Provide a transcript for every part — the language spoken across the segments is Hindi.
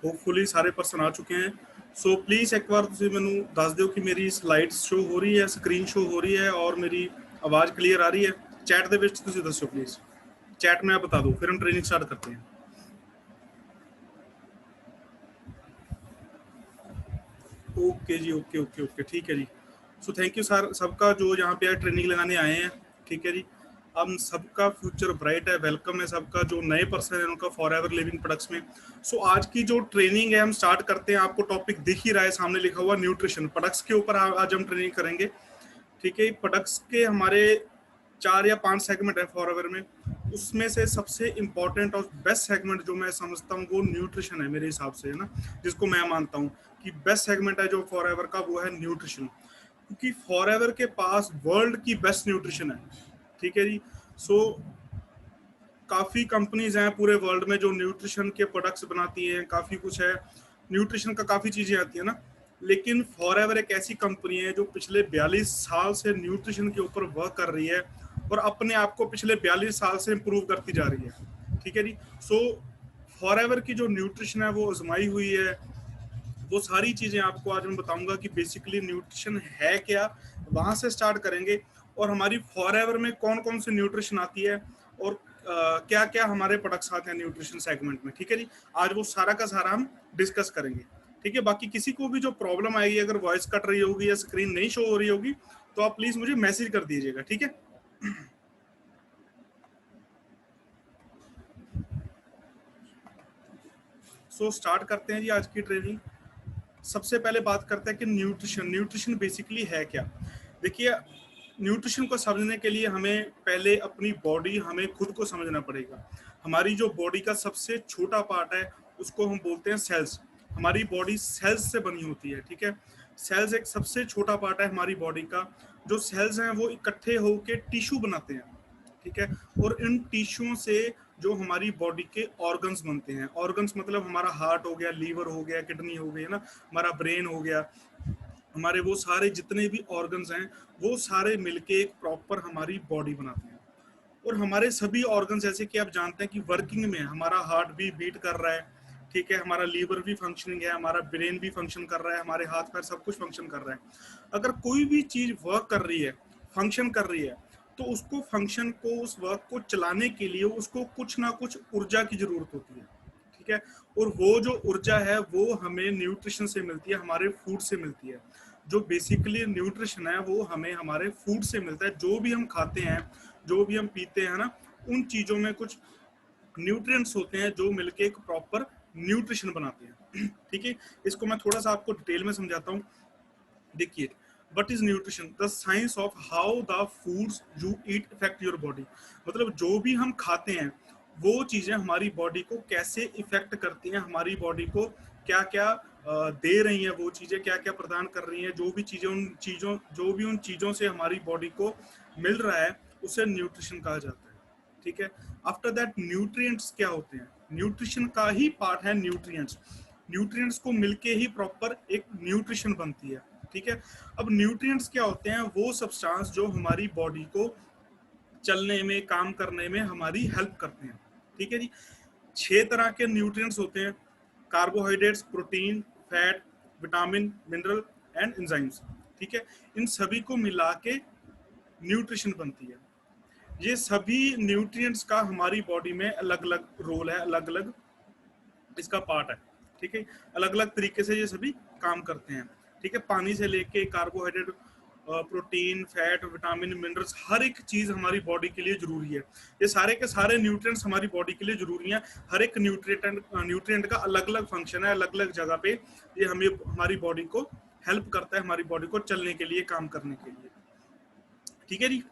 ਹੋਪਫੁਲੀ ਸਾਰੇ ਪਰਸਨ ਆ ਚੁੱਕੇ हैं। सो प्लीज़ एक बार ਤੁਸੀਂ ਮੈਨੂੰ ਦੱਸ ਦਿਓ ਕਿ ਮੇਰੀ ਸਲਾਈਡਸ ਸ਼ੋ ਹੋ ਰਹੀ ਹੈ, ਸਕਰੀਨ ਸ਼ੋ ਹੋ ਰਹੀ है और मेरी आवाज़ क्लियर आ रही है। चैट ਦੇ ਵਿੱਚ ਤੁਸੀਂ ਦੱਸੋ प्लीज़, चैट में आप बता दो, फिर हम ट्रेनिंग स्टार्ट करते हैं। ओके जी, ओके ओके ओके, ठीक है जी। सो थैंक यू सर सबका जो यहाँ पे ट्रेनिंग लगाने आए हैं, ठीक है जी। हम सबका फ्यूचर ब्राइट है, वेलकम है सबका, जो नए पर्सन है उनका फॉर एवर लिविंग प्रोडक्ट्स में। सो आज की जो ट्रेनिंग है हम स्टार्ट करते हैं। आपको टॉपिक दिख ही रहा है, सामने लिखा हुआ न्यूट्रिशन प्रोडक्ट्स के ऊपर आज हम ट्रेनिंग करेंगे, ठीक है। प्रोडक्ट्स के हमारे 4 या 5 सेगमेंट है फॉर एवर में, उसमें से सबसे इंपॉर्टेंट और बेस्ट सेगमेंट जो मैं समझता हूँ वो न्यूट्रिशन है मेरे हिसाब से, है ना, जिसको मैं मानता हूँ कि बेस्ट सेगमेंट है जो फॉर एवर का, वो है न्यूट्रिशन। क्योंकि फॉर एवर के पास वर्ल्ड की बेस्ट न्यूट्रिशन है, ठीक है जी। सो काफ़ी कंपनीज हैं पूरे वर्ल्ड में जो न्यूट्रिशन के प्रोडक्ट्स बनाती हैं, काफ़ी कुछ है न्यूट्रिशन का, काफ़ी चीज़ें आती है ना। लेकिन फॉर एवर एक ऐसी कंपनी है जो पिछले 42 साल से न्यूट्रिशन के ऊपर वर्क कर रही है और अपने आप को पिछले 42 साल से इम्प्रूव करती जा रही है, ठीक है जी। सो फॉर एवर की जो न्यूट्रिशन है वो आजमाई हुई है, वो सारी चीज़ें आपको आज मैं बताऊंगा कि बेसिकली न्यूट्रिशन है क्या, वहाँ से स्टार्ट करेंगे। और हमारी फॉर एवर में कौन कौन सी न्यूट्रिशन आती है और क्या क्या हमारे प्रोडक्ट्स आते हैं न्यूट्रिशन सेगमेंट में, ठीक है जी। आज वो सारा का सारा हम डिस्कस करेंगे, ठीक है। बाकी किसी को भी जो प्रॉब्लम आएगी, अगर वॉइस कट रही होगी या स्क्रीन नहीं शो हो रही होगी, तो आप प्लीज़ मुझे मैसेज कर दीजिएगा, ठीक है। सो स्टार्ट करते हैं जी आज की ट्रेनिंग। सबसे पहले बात करते हैं कि न्यूट्रिशन बेसिकली है क्या। देखिए, न्यूट्रिशन को समझने के लिए हमें पहले अपनी बॉडी, हमें खुद को समझना पड़ेगा। हमारी जो बॉडी का सबसे छोटा पार्ट है उसको हम बोलते हैं सेल्स। हमारी बॉडी सेल्स से बनी होती है, ठीक है। सेल्स एक सबसे छोटा पार्ट है हमारी बॉडी का। जो सेल्स हैं वो इकट्ठे होकर टिश्यू बनाते हैं, ठीक है। और इन टिश्यूओं से जो हमारी बॉडी के ऑर्गन्स बनते हैं, ऑर्गन्स मतलब हमारा हार्ट हो गया, लीवर हो गया, किडनी हो गई, है ना, हमारा ब्रेन हो गया, हमारे वो सारे जितने भी ऑर्गन्स हैं वो सारे मिलके एक प्रॉपर हमारी बॉडी बनाते हैं। और हमारे सभी ऑर्गन्स, जैसे कि आप जानते हैं कि वर्किंग में हमारा हार्ट भी बीट कर रहा है, ठीक है, हमारा लीवर भी फंक्शनिंग है, हमारा ब्रेन भी फंक्शन कर रहा है, हमारे हाथ पैर सब कुछ फंक्शन कर रहा है। अगर कोई भी चीज वर्क कर रही है, फंक्शन कर रही है, तो उसको फंक्शन को, उस वर्क को चलाने के लिए उसको कुछ ना कुछ ऊर्जा की जरूरत होती है, ठीक है। और वो जो ऊर्जा है वो हमें न्यूट्रिशन से मिलती है, हमारे फूड से मिलती है। जो बेसिकली न्यूट्रिशन है वो हमें हमारे फूड से मिलता है। जो भी हम खाते हैं, जो भी हम पीते हैं ना, उन चीज़ों में कुछ न्यूट्रिएंट्स होते हैं जो मिलके एक प्रॉपर न्यूट्रिशन बनाते हैं, ठीक है। इसको मैं थोड़ा सा आपको डिटेल में समझाता हूँ। देखिए, what is nutrition? The science of how the foods you eat effect your body. मतलब जो भी हम खाते हैं वो चीज़ें हमारी बॉडी को कैसे इफेक्ट करती हैं, हमारी बॉडी को क्या क्या दे रही हैं, वो चीज़ें क्या क्या प्रदान कर रही हैं, जो भी उन चीज़ों से हमारी बॉडी को मिल रहा है उसे न्यूट्रिशन कहा जाता है, ठीक है। आफ्टर दैट न्यूट्रिएंट्स क्या होते हैं? न्यूट्रिशन का ही पार्ट है न्यूट्रिएंट्स। न्यूट्रिएंट्स को मिलके ही प्रॉपर एक न्यूट्रिशन बनती है, ठीक है। अब न्यूट्रिएंट्स क्या होते हैं? वो सब्सटेंस जो हमारी बॉडी को चलने में, काम करने में हमारी हेल्प करते हैं, ठीक है जी। 6 तरह के न्यूट्रिएंट्स होते हैं: carbohydrates, protein, fat, vitamin, mineral and enzymes, ठीक है। इन सभी को मिला के न्यूट्रिशन बनती है। ये सभी न्यूट्रिएंट्स का हमारी बॉडी में अलग अलग रोल है, अलग अलग इसका पार्ट है, ठीक है। अलग अलग तरीके से ये सभी काम करते हैं, ठीक है। पानी से लेके carbohydrate, protein, fat, vitamin, minerals, हर एक चीज हमारी बॉडी के लिए जरूरी है। ये सारे के सारे न्यूट्रिएंट्स हमारी बॉडी के लिए जरूरी हैं। हर एक न्यूट्रिएंट का अलग अलग फंक्शन है, अलग अलग जगह पे ये हमें, हमारी बॉडी को हेल्प करता है, हमारी बॉडी को चलने के लिए, काम करने के लिए, ठीक है जी।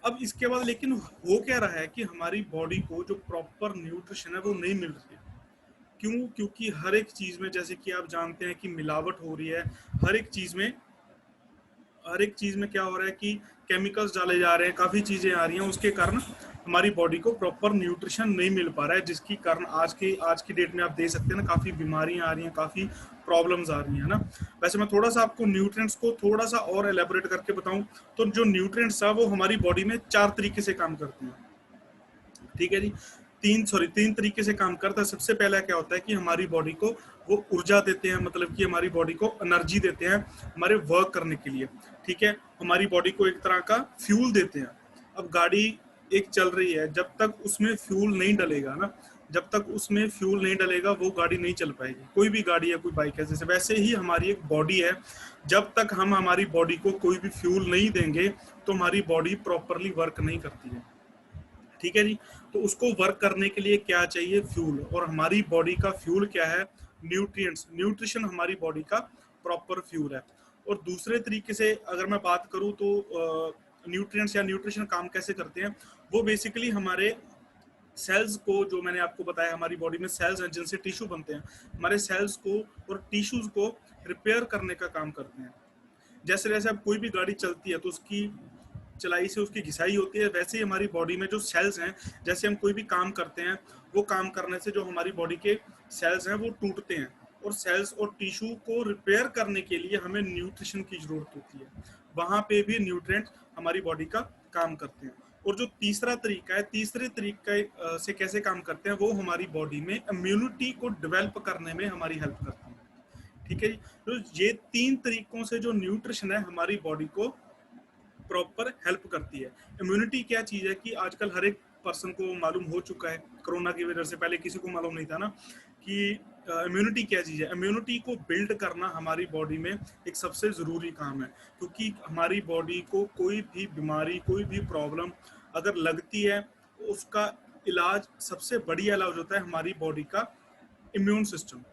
अब इसके बाद लेकिन हो क्या रहा है कि हमारी बॉडी को जो प्रॉपर न्यूट्रिशन है वो नहीं मिल रही है। क्यों? क्योंकि हर एक चीज में, जैसे कि आप जानते हैं कि मिलावट हो रही है। हर एक चीज में क्या हो रहा है कि केमिकल्स डाले जा रहे हैं, काफ़ी चीज़ें आ रही हैं, उसके कारण हमारी बॉडी को प्रॉपर न्यूट्रिशन नहीं मिल पा रहा है, जिसकी कारण आज की डेट में आप देख सकते हैं ना, काफ़ी बीमारियां आ रही हैं, काफ़ी प्रॉब्लम्स आ रही हैं, है ना। वैसे मैं थोड़ा सा आपको न्यूट्रिएंट्स को थोड़ा सा और एलेबोरेट करके बताऊं तो जो न्यूट्रिएंट्स है वो हमारी बॉडी में 4 तरीके से काम करते हैं, ठीक है जी। तीन तरीके से काम करता है। सबसे पहला क्या होता है कि हमारी बॉडी को वो ऊर्जा देते हैं, मतलब कि हमारी बॉडी को एनर्जी देते हैं हमारे वर्क करने के लिए, ठीक है। हमारी बॉडी को एक तरह का फ्यूल देते हैं। अब गाड़ी एक चल रही है, जब तक उसमें फ्यूल नहीं डलेगा ना, जब तक उसमें फ्यूल नहीं डलेगा वो गाड़ी नहीं चल पाएगी। कोई भी गाड़ी है, कोई बाइक है, जैसे वैसे ही हमारी एक बॉडी है, जब तक हम हमारी बॉडी को कोई भी फ्यूल नहीं देंगे तो हमारी बॉडी प्रॉपरली वर्क नहीं करती है, ठीक है जी। तो उसको वर्क करने के लिए क्या चाहिए? फ्यूल। और हमारी बॉडी का फ्यूल क्या है? न्यूट्रिएंट्स। न्यूट्रिशन हमारी बॉडी का प्रॉपर फ्यूल है। और दूसरे तरीके से अगर मैं बात करूं तो न्यूट्रिएंट्स या न्यूट्रिशन काम कैसे करते हैं? वो बेसिकली हमारे सेल्स को, जो मैंने आपको बताया हमारी बॉडी में सेल्स हैं जिनसे टिश्यू बनते हैं, हमारे सेल्स को और टिश्यूज को रिपेयर करने का काम करते हैं। जैसे जैसे अब कोई भी गाड़ी चलती है तो उसकी चलाई से उसकी घिसाई होती है, वैसे ही हमारी बॉडी में जो सेल्स हैं, जैसे हम कोई भी काम करते हैं, वो काम करने से जो हमारी बॉडी के सेल्स हैं वो टूटते हैं, और सेल्स और टिश्यू को रिपेयर करने के लिए हमें न्यूट्रिशन की जरूरत होती है। वहां पे भी न्यूट्रिएंट हमारी बॉडी का काम करते हैं। और जो तीसरा तरीका है, तीसरे तरीके से कैसे काम करते हैं, वो हमारी बॉडी में इम्यूनिटी को डेवलप करने में हमारी हेल्प करते हैं, ठीक है जी। तो ये तीन तरीकों से जो न्यूट्रिशन है हमारी बॉडी को प्रॉपर हेल्प करती है। इम्यूनिटी क्या चीज है कि आजकल हर एक पर्सन को मालूम हो चुका है, कोरोना की वजह से पहले किसी को मालूम नहीं था ना कि इम्यूनिटी क्या चीज है। इम्यूनिटी को बिल्ड करना हमारी बॉडी में एक सबसे जरूरी काम है, क्योंकि हमारी बॉडी को कोई भी बीमारी, कोई भी प्रॉब्लम अगर लगती है, उसका इलाज, सबसे बढ़िया इलाज होता है हमारी बॉडी का इम्यून सिस्टम।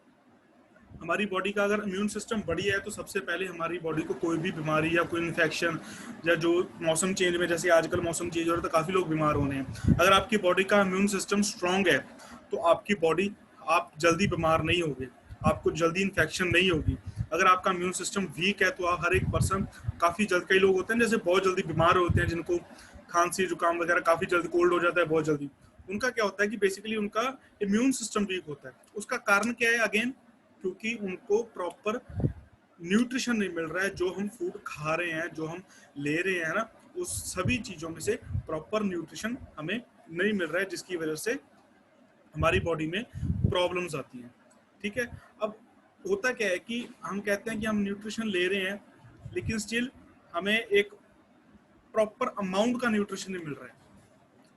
हमारी बॉडी का अगर इम्यून सिस्टम बढ़िया है तो सबसे पहले हमारी बॉडी को कोई भी बीमारी या कोई इन्फेक्शन, या जो मौसम चेंज में, जैसे आजकल मौसम चेंज हो रहा है तो काफ़ी लोग बीमार हो रहे हैं, अगर आपकी बॉडी का इम्यून सिस्टम स्ट्रांग है तो आपकी बॉडी, आप जल्दी बीमार नहीं होगे, आपको जल्दी इन्फेक्शन नहीं होगी। अगर आपका इम्यून सिस्टम वीक है तो आप, हर एक पर्सन काफ़ी जल्द, कई लोग होते हैं जैसे बहुत जल्दी बीमार होते हैं, जिनको खांसी जुकाम वगैरह काफ़ी जल्दी कोल्ड हो जाता है बहुत जल्दी, उनका क्या होता है कि बेसिकली उनका इम्यून सिस्टम वीक होता है। उसका कारण क्या है? अगेन, क्योंकि उनको प्रॉपर न्यूट्रिशन नहीं मिल रहा है। जो हम फूड खा रहे हैं, जो हम ले रहे हैं ना, उस सभी चीज़ों में से प्रॉपर न्यूट्रिशन हमें नहीं मिल रहा है, जिसकी वजह से हमारी बॉडी में प्रॉब्लम्स आती हैं, ठीक है। अब होता क्या है कि हम कहते हैं कि हम न्यूट्रिशन ले रहे हैं, लेकिन स्टिल हमें एक प्रॉपर अमाउंट का न्यूट्रिशन नहीं मिल रहा है।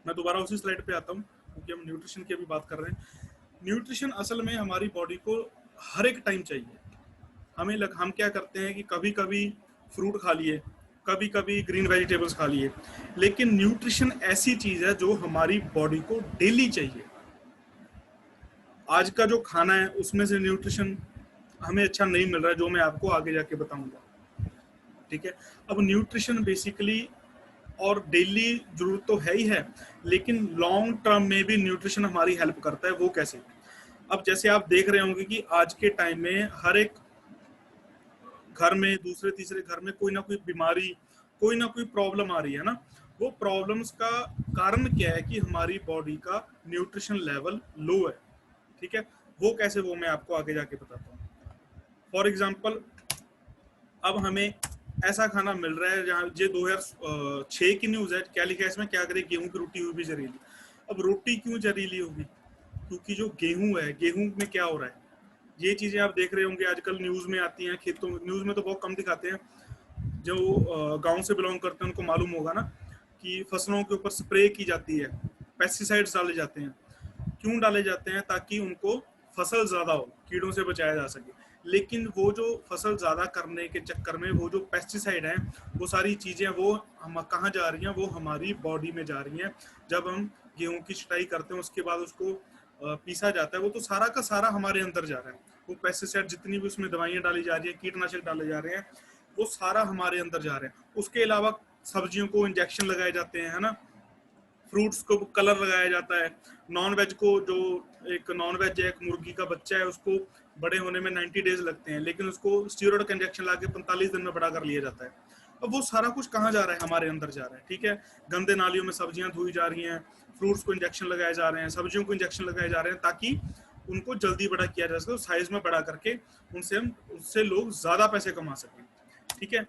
मैं दोबारा उसी स्लाइड पे आता हूँ, क्योंकि हम न्यूट्रिशन की अभी बात कर रहे हैं। न्यूट्रिशन असल में हमारी बॉडी को हर एक टाइम चाहिए। हम क्या करते हैं कि कभी कभी फ्रूट खा लिए, कभी कभी ग्रीन वेजिटेबल्स खा लिए, लेकिन न्यूट्रिशन ऐसी चीज है जो हमारी बॉडी को डेली चाहिए। आज का जो खाना है उसमें से न्यूट्रिशन हमें अच्छा नहीं मिल रहा है, जो मैं आपको आगे जाके बताऊंगा, ठीक है। अब न्यूट्रिशन बेसिकली और डेली जरूरत तो है ही है, लेकिन लॉन्ग टर्म में भी न्यूट्रिशन हमारी हेल्प करता है। वो कैसे? अब जैसे आप देख रहे होंगे कि आज के टाइम में हर एक घर में, दूसरे तीसरे घर में कोई ना कोई बीमारी, कोई ना कोई प्रॉब्लम आ रही है ना। वो प्रॉब्लम्स का कारण क्या है? कि हमारी बॉडी का न्यूट्रिशन लेवल लो है, ठीक है। वो कैसे, वो मैं आपको आगे जाके बताता हूँ। फॉर एग्जाम्पल, अब हमें ऐसा खाना मिल रहा है जहाँ, ये 2006 की न्यूज़ है, क्या लिखा है इसमें, क्या करे गेहूं की रोटी हुई भी जहरीली। अब रोटी क्यों जहरीली होगी? क्योंकि जो गेहूं है, गेहूं में क्या हो रहा है, ये चीजें आप देख रहे होंगे आजकल न्यूज में आती हैं। खेतों, न्यूज में तो बहुत कम दिखाते हैं, जो गांव से बिलोंग करते हैं उनको मालूम होगा ना कि फसलों के ऊपर स्प्रे की जाती है, पेस्टिसाइड्स डाले जाते हैं। क्यों डाले जाते हैं? ताकि उनको फसल ज्यादा हो, कीड़ों से बचाया जा सके। लेकिन वो जो फसल ज्यादा करने के चक्कर में वो जो पेस्टिसाइड हैं, वो सारी चीजें वो हम कहाँ जा रही हैं? वो हमारी बॉडी में जा रही हैं। जब हम गेहूं की छटाई करते हैं उसके बाद उसको पीसा जाता है, वो तो सारा का सारा हमारे अंदर जा रहा है। वो पेस्टिसाइड जितनी भी उसमें दवाइयां डाली जा रही है, कीटनाशक डाले जा रहे हैं, वो सारा हमारे अंदर जा रहे हैं। उसके अलावा सब्जियों को इंजेक्शन लगाए जाते हैं, है ना। फ्रूट्स को कलर लगाया जाता है। नॉन वेज को, जो एक नॉन वेज है, एक मुर्गी का बच्चा है, उसको बड़े होने में 90 डेज लगते हैं, लेकिन उसको स्टीरॉयड का इंजेक्शन लाके 45 दिन में बड़ा कर लिया जाता है। अब वो सारा कुछ कहाँ जा रहा है? हमारे अंदर जा रहा है, ठीक है। गंदे नालियों में सब्जियां धोई जा रही हैं, फ्रूट्स को इंजेक्शन लगाए जा रहे हैं, सब्जियों को इंजेक्शन लगाए जा रहे हैं, ताकि उनको जल्दी बड़ा किया जा सके, साइज में बड़ा करके उससे लोग ज्यादा पैसे कमा सकें, ठीक है।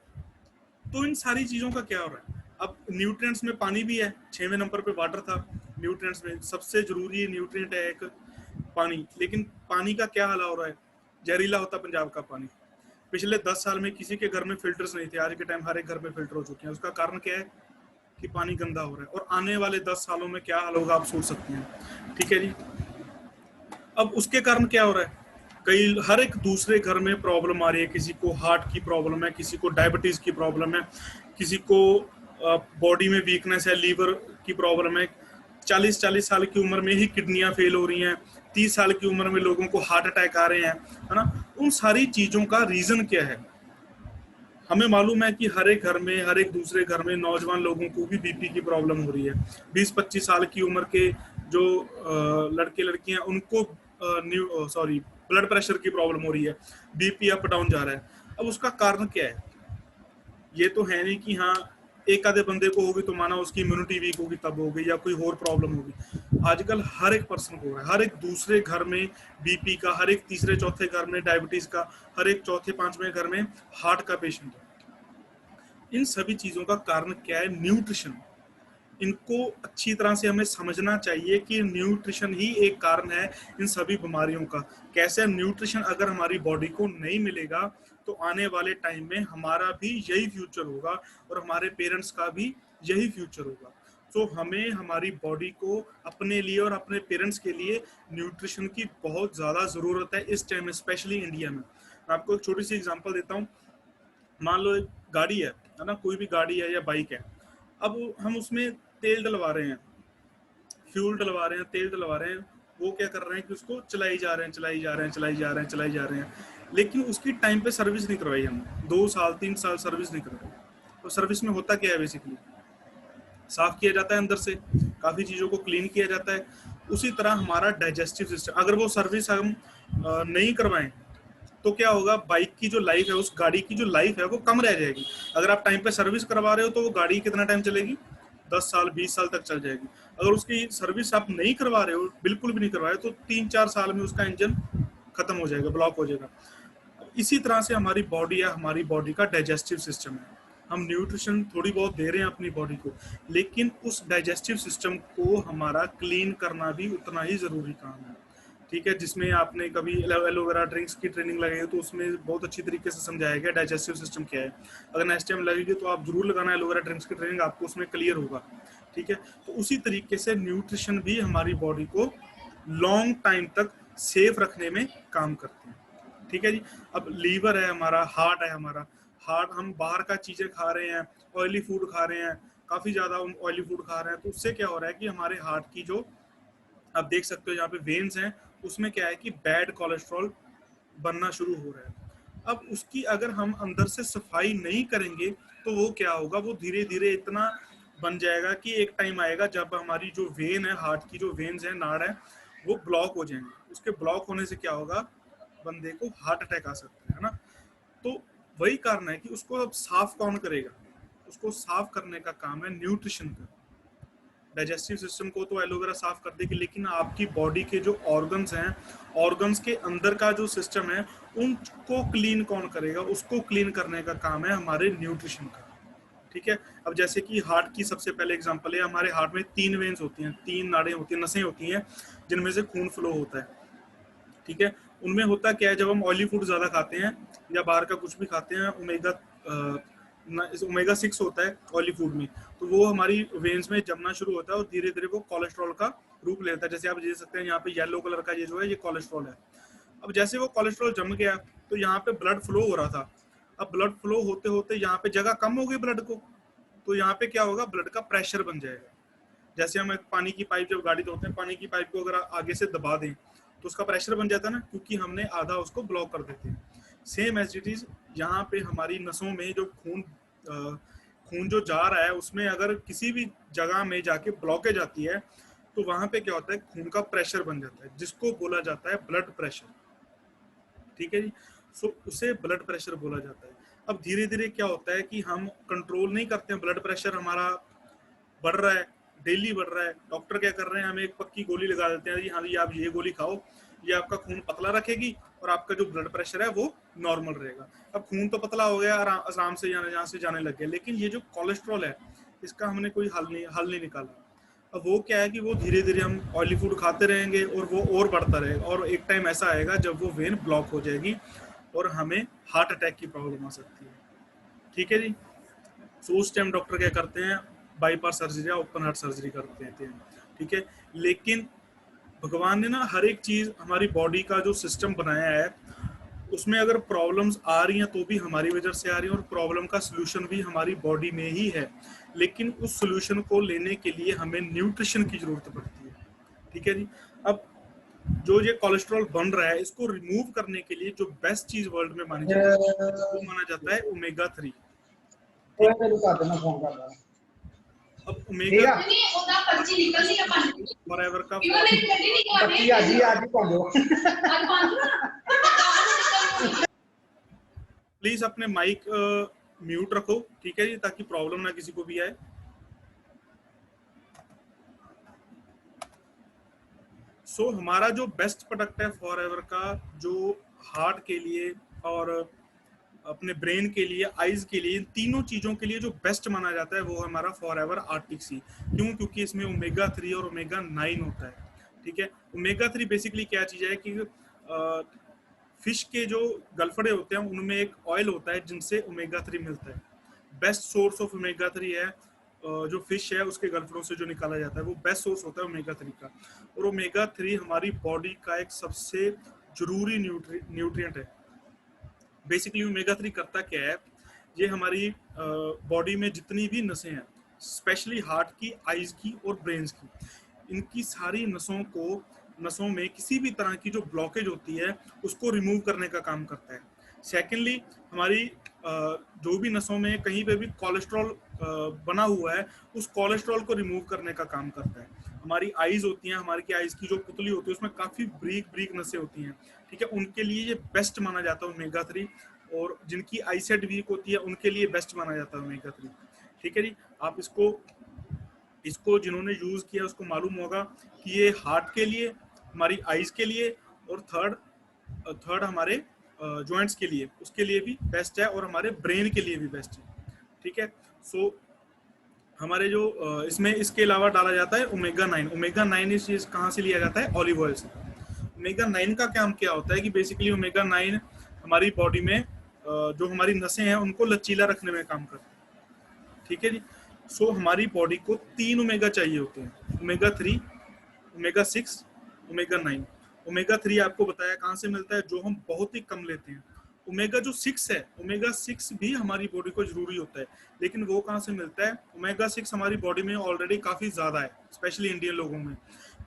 तो इन सारी चीजों का क्या हो रहा है? अब न्यूट्रिएंट्स में पानी भी है, 6वें नंबर पे वाटर था, न्यूट्रिएंट्स में सबसे जरूरी न्यूट्रिएंट है एक पानी, लेकिन पानी का क्या हाल हो रहा है, जहरीला होता पंजाब का पानी। पिछले 10 साल में किसी के घर में फिल्टर्स नहीं थे, आज के टाइम हर एक घर में फिल्टर हो चुके हैं। उसका कारण क्या है कि पानी गंदा हो रहा है, और आने वाले 10 सालों में क्या हाल होगा आप सोच सकते हैं। ठीक है जी। अब उसके कारण क्या हो रहा है, कई हर एक दूसरे घर में प्रॉब्लम आ रही है, किसी को हार्ट की प्रॉब्लम है, किसी को डायबिटीज की प्रॉब्लम है, किसी को बॉडी में वीकनेस है, लीवर की प्रॉब्लम है। 40-40 साल की उम्र में ही किडनियां फेल हो रही हैं, 30 साल की उम्र में लोगों को हार्ट अटैक आ रहे हैं, है ना। उन सारी चीजों का रीजन क्या है, हमें मालूम है कि हर एक घर में, हर एक दूसरे घर में नौजवान लोगों को भी बीपी की प्रॉब्लम हो रही है। 20-25 साल की उम्र के जो लड़के लड़कियां, उनको सॉरी ब्लड प्रेशर की प्रॉब्लम हो रही है, बीपी अप डाउन जा रहा है। अब उसका कारण क्या है, ये तो है नहीं कि हाँ एक आधे बंदे को होगी तो माना उसकी इम्यूनिटी वीक होगी तब होगी, या कोई और प्रॉब्लम होगी। आजकल हर एक पर्सन को हो रहा है, हर एक दूसरे घर में बीपी का, हर एक तीसरे चौथे घर में डायबिटीज का, हर एक चौथे पांचवें घर में हार्ट का पेशेंट है। इन सभी चीजों का कारण क्या है, न्यूट्रिशन। इनको अच्छी तरह से हमें समझना चाहिए कि न्यूट्रिशन ही एक कारण है इन सभी बीमारियों का। कैसे न्यूट्रिशन अगर हमारी बॉडी को नहीं मिलेगा तो आने वाले टाइम में हमारा भी यही फ्यूचर होगा और हमारे पेरेंट्स का भी यही फ्यूचर होगा। तो हमें हमारी बॉडी को अपने लिए और अपने पेरेंट्स के लिए न्यूट्रिशन की बहुत ज़्यादा ज़रूरत है इस टाइम में, स्पेशली इंडिया में। मैं आपको एक छोटी सी एग्जांपल देता हूँ। मान लो एक गाड़ी है ना, कोई भी गाड़ी है या बाइक है। अब हम उसमें तेल डलवा रहे हैं, फ्यूल डलवा रहे हैं, तेल डलवा रहे हैं। वो क्या कर रहे हैं कि उसको चलाई जा रहे हैं, चलाई जा रहे हैं, चलाई जा रहे हैं, चलाई जा रहे हैं, लेकिन उसकी टाइम पे सर्विस नहीं करवाई हमने। 2 साल 3 साल सर्विस नहीं करवाई। तो सर्विस में होता क्या है, बेसिकली साफ किया जाता है अंदर से, काफ़ी चीज़ों को क्लीन किया जाता है। उसी तरह हमारा डाइजेस्टिव सिस्टम, अगर वो सर्विस हम नहीं करवाएं तो क्या होगा, बाइक की जो लाइफ है, उस गाड़ी की जो लाइफ है वो कम रह जाएगी। अगर आप टाइम पे सर्विस करवा रहे हो तो वो गाड़ी कितना टाइम चलेगी, 10 साल 20 साल तक चल जाएगी। अगर उसकी सर्विस आप नहीं करवा रहे हो, बिल्कुल भी नहीं करवाए, तो 3-4 साल में उसका इंजन खत्म हो जाएगा, ब्लॉक हो जाएगा। इसी तरह से हमारी बॉडी है, हमारी बॉडी का डाइजेस्टिव सिस्टम है। हम न्यूट्रिशन थोड़ी बहुत दे रहे हैं अपनी बॉडी को, लेकिन उस डाइजेस्टिव सिस्टम को हमारा क्लीन करना भी उतना ही ज़रूरी काम है। ठीक है, जिसमें आपने कभी एलोवेरा ड्रिंक्स की ट्रेनिंग लगाई है तो उसमें बहुत अच्छी तरीके से समझाया गया डाइजेस्टिव सिस्टम क्या है। अगर नेक्स्ट टाइम लगेगी तो आप जरूर लगाना एलोवेरा ड्रिंक्स की ट्रेनिंग, आपको उसमें क्लियर होगा। ठीक है, तो उसी तरीके से न्यूट्रिशन भी हमारी बॉडी को लॉन्ग टाइम तक सेफ रखने में काम करते हैं। ठीक है जी। अब लीवर है हमारा, हार्ट है हमारा। हार्ट, हम बाहर का चीज़ें खा रहे हैं, ऑयली फूड खा रहे हैं, काफ़ी ज़्यादा ऑयली फूड खा रहे हैं, तो उससे क्या हो रहा है कि हमारे हार्ट की जो, आप देख सकते हो यहाँ पे वेन्स हैं, उसमें क्या है कि बैड कोलेस्ट्रॉल बनना शुरू हो रहा है। अब उसकी अगर हम अंदर से सफाई नहीं करेंगे तो वो क्या होगा, वो धीरे धीरे इतना बन जाएगा कि एक टाइम आएगा जब हमारी जो वेन है, हार्ट की जो वेन्स है, नाड़ है, वो ब्लॉक हो जाएंगे। उसके ब्लॉक होने से क्या होगा, बंदे को हार्ट अटैक आ सकता है ना। तो वही कारण है कि उसको अब साफ कौन करेगा, उसको साफ करने का काम है न्यूट्रिशन का। डाइजेस्टिव सिस्टम को तो एलोवेरा साफ कर देगी, लेकिन आपकी बॉडी के जो ऑर्गन्स हैं, ऑर्गन्स के अंदर का जो सिस्टम है, उनको क्लीन कौन करेगा, उसको क्लीन करने का काम है हमारे न्यूट्रिशन का। ठीक है। अब जैसे कि हार्ट की सबसे पहले एग्जांपल है, हमारे हार्ट में 3 वेन्स होती हैं, 3 नाड़ें होती हैं, नसें होती हैं, जिनमें से खून फ्लो होता है। ठीक है। उनमें होता क्या है, जब हम ऑयली फूड ज़्यादा खाते हैं या बाहर का कुछ भी खाते हैं, ओमेगा 6 होता है ऑयली फूड में, तो वो हमारी वेन्स में जमना शुरू होता है और धीरे धीरे वो कोलेस्ट्रॉल का रूप लेता है। जैसे आप देख सकते हैं यहाँ पे येलो कलर का ये जो है, ये कोलेस्ट्रॉल है। अब जैसे वो कोलेस्ट्रॉल जम गया तो यहाँ पे ब्लड फ्लो हो रहा था। अब ब्लड फ्लो होते होते यहाँ पे जगह कम हो गई ब्लड को, तो यहाँ पे क्या होगा, ब्लड का प्रेशर बन जाएगा। जैसे हम एक पानी की पाइप जब गाड़ी धोते हैं, पानी की पाइप को अगर आगे से दबा दें तो उसका प्रेशर बन जाता है ना, क्योंकि हमने आधा उसको ब्लॉक कर देते हैं। सेम एज इट इज यहाँ पे हमारी नसों में जो खून जो जा रहा है, उसमें अगर किसी भी जगह में जाके ब्लॉकेज आती है तो वहां पे क्या होता है, खून का प्रेशर बन जाता है, जिसको बोला जाता है ब्लड प्रेशर। ठीक है जी। सो उसे ब्लड प्रेशर बोला जाता है। अब धीरे धीरे क्या होता है कि हम कंट्रोल नहीं करते हैं, ब्लड प्रेशर हमारा बढ़ रहा है, डेली बढ़ रहा है। डॉक्टर क्या कर रहे हैं, हमें एक पक्की गोली लगा देते हैं, हाँ जी आप ये गोली खाओ, ये आपका खून पतला रखेगी और आपका जो ब्लड प्रेशर है वो नॉर्मल रहेगा। अब खून तो पतला हो गया, आराम से यहाँ से जाने लग गया, लेकिन ये जो कोलेस्ट्रॉल है, इसका हमने कोई हल नहीं निकाला। अब वो क्या है कि वो धीरे धीरे हम ऑयली फूड खाते रहेंगे और वो और बढ़ता रहेगा, और एक टाइम ऐसा आएगा जब वो वेन ब्लॉक हो जाएगी और हमें हार्ट अटैक की प्रॉब्लम आ सकती है। ठीक है जी। सो उस टाइम डॉक्टर क्या करते हैं, बाईपास सर्जरी या ओपन हार्ट सर्जरी करते हैं। ठीक है। लेकिन भगवान ने ना हर एक चीज हमारी बॉडी का जो सिस्टम बनाया है उसमें अगर प्रॉब्लम्स आ रही हैं तो भी हमारी वजह से आ रही हैं, और प्रॉब्लम का सलूशन भी हमारी बॉडी में ही है। लेकिन उस सलूशन को लेने के लिए हमें न्यूट्रिशन की जरूरत पड़ती है। ठीक है जी। अब जो ये कोलेस्ट्रॉल बन रहा है इसको रिमूव करने के लिए जो बेस्ट चीज वर्ल्ड में मानी जाती है वो माना जाता है ओमेगा 3। ठीक। अब ओमेगा फॉरएवर का प्लीज अपने माइक म्यूट रखो, ठीक है जी, ताकि प्रॉब्लम ना किसी को भी आए। सो हमारा जो बेस्ट प्रोडक्ट है फॉरएवर का, जो हार्ट के लिए और अपने ब्रेन के लिए, आईज के लिए, इन तीनों चीजों के लिए जो बेस्ट माना जाता है वो है हमारा फॉरएवर आर्टिक सी। क्यों? क्योंकि इसमें ओमेगा 3 और ओमेगा 9 होता है। ठीक है। ओमेगा 3 बेसिकली क्या चीज है कि फिश के जो गलफड़े होते हैं उनमें एक ऑयल होता है जिनसे ओमेगा 3 मिलता है। बेस्ट सोर्स ऑफ ओमेगा 3 है जो फिश है उसके गलफड़ों से जो निकाला जाता है वो बेस्ट सोर्स होता है ओमेगा 3 का। और ओमेगा 3 हमारी बॉडी का एक सबसे जरूरी न्यूट्रिएंट है। बेसिकली ओमेगा 3 करता क्या है, ये हमारी बॉडी में जितनी भी नसें हैं, स्पेशली हार्ट की, आईज की और ब्रेन्स की, इनकी सारी नसों में किसी भी तरह की जो ब्लॉकेज होती है उसको रिमूव करने का काम करता है। सेकेंडली हमारी जो भी नसों में कहीं पे भी कोलेस्ट्रॉल बना हुआ है उस कोलेस्ट्रॉल को रिमूव करने का काम करता है। हमारी आईज होती हैं, हमारी की आईज की जो पुतली होती है उसमें काफी ब्रीक ब्रीक नसें होती हैं। ठीक है। उनके लिए ये बेस्ट माना जाता है ओमेगा 3, और जिनकी आईसेट वीक होती है उनके लिए बेस्ट माना जाता है ओमेगा 3। ठीक है जी। आप इसको जिन्होंने यूज किया उसको मालूम होगा कि ये हार्ट के लिए, हमारी आईज के लिए, और थर्ड हमारे जॉइंट्स के लिए, उसके लिए भी बेस्ट है, और हमारे ब्रेन के लिए भी बेस्ट है। ठीक है। सो हमारे जो इसमें इसके अलावा डाला जाता है ओमेगा 9। ओमेगा 9 इस चीज कहाँ से लिया जाता है? ऑलिव ऑयल से। ओमेगा 9 का काम क्या होता है कि बेसिकली ओमेगा 9 हमारी बॉडी में जो हमारी नसें हैं उनको लचीला रखने में काम करता है। ठीक है जी। सो हमारी बॉडी को 3 ओमेगा चाहिए होते हैं, ओमेगा 3, ओमेगा 6, ओमेगा 9। ओमेगा 3 आपको बताया कहाँ से मिलता है, जो हम बहुत ही कम लेते हैं। ओमेगा जो 6 है, ओमेगा 6 भी हमारी बॉडी को जरूरी होता है, लेकिन वो कहाँ से मिलता है? ओमेगा 6 हमारी बॉडी में ऑलरेडी काफी ज्यादा है, स्पेशली इंडियन लोगों में,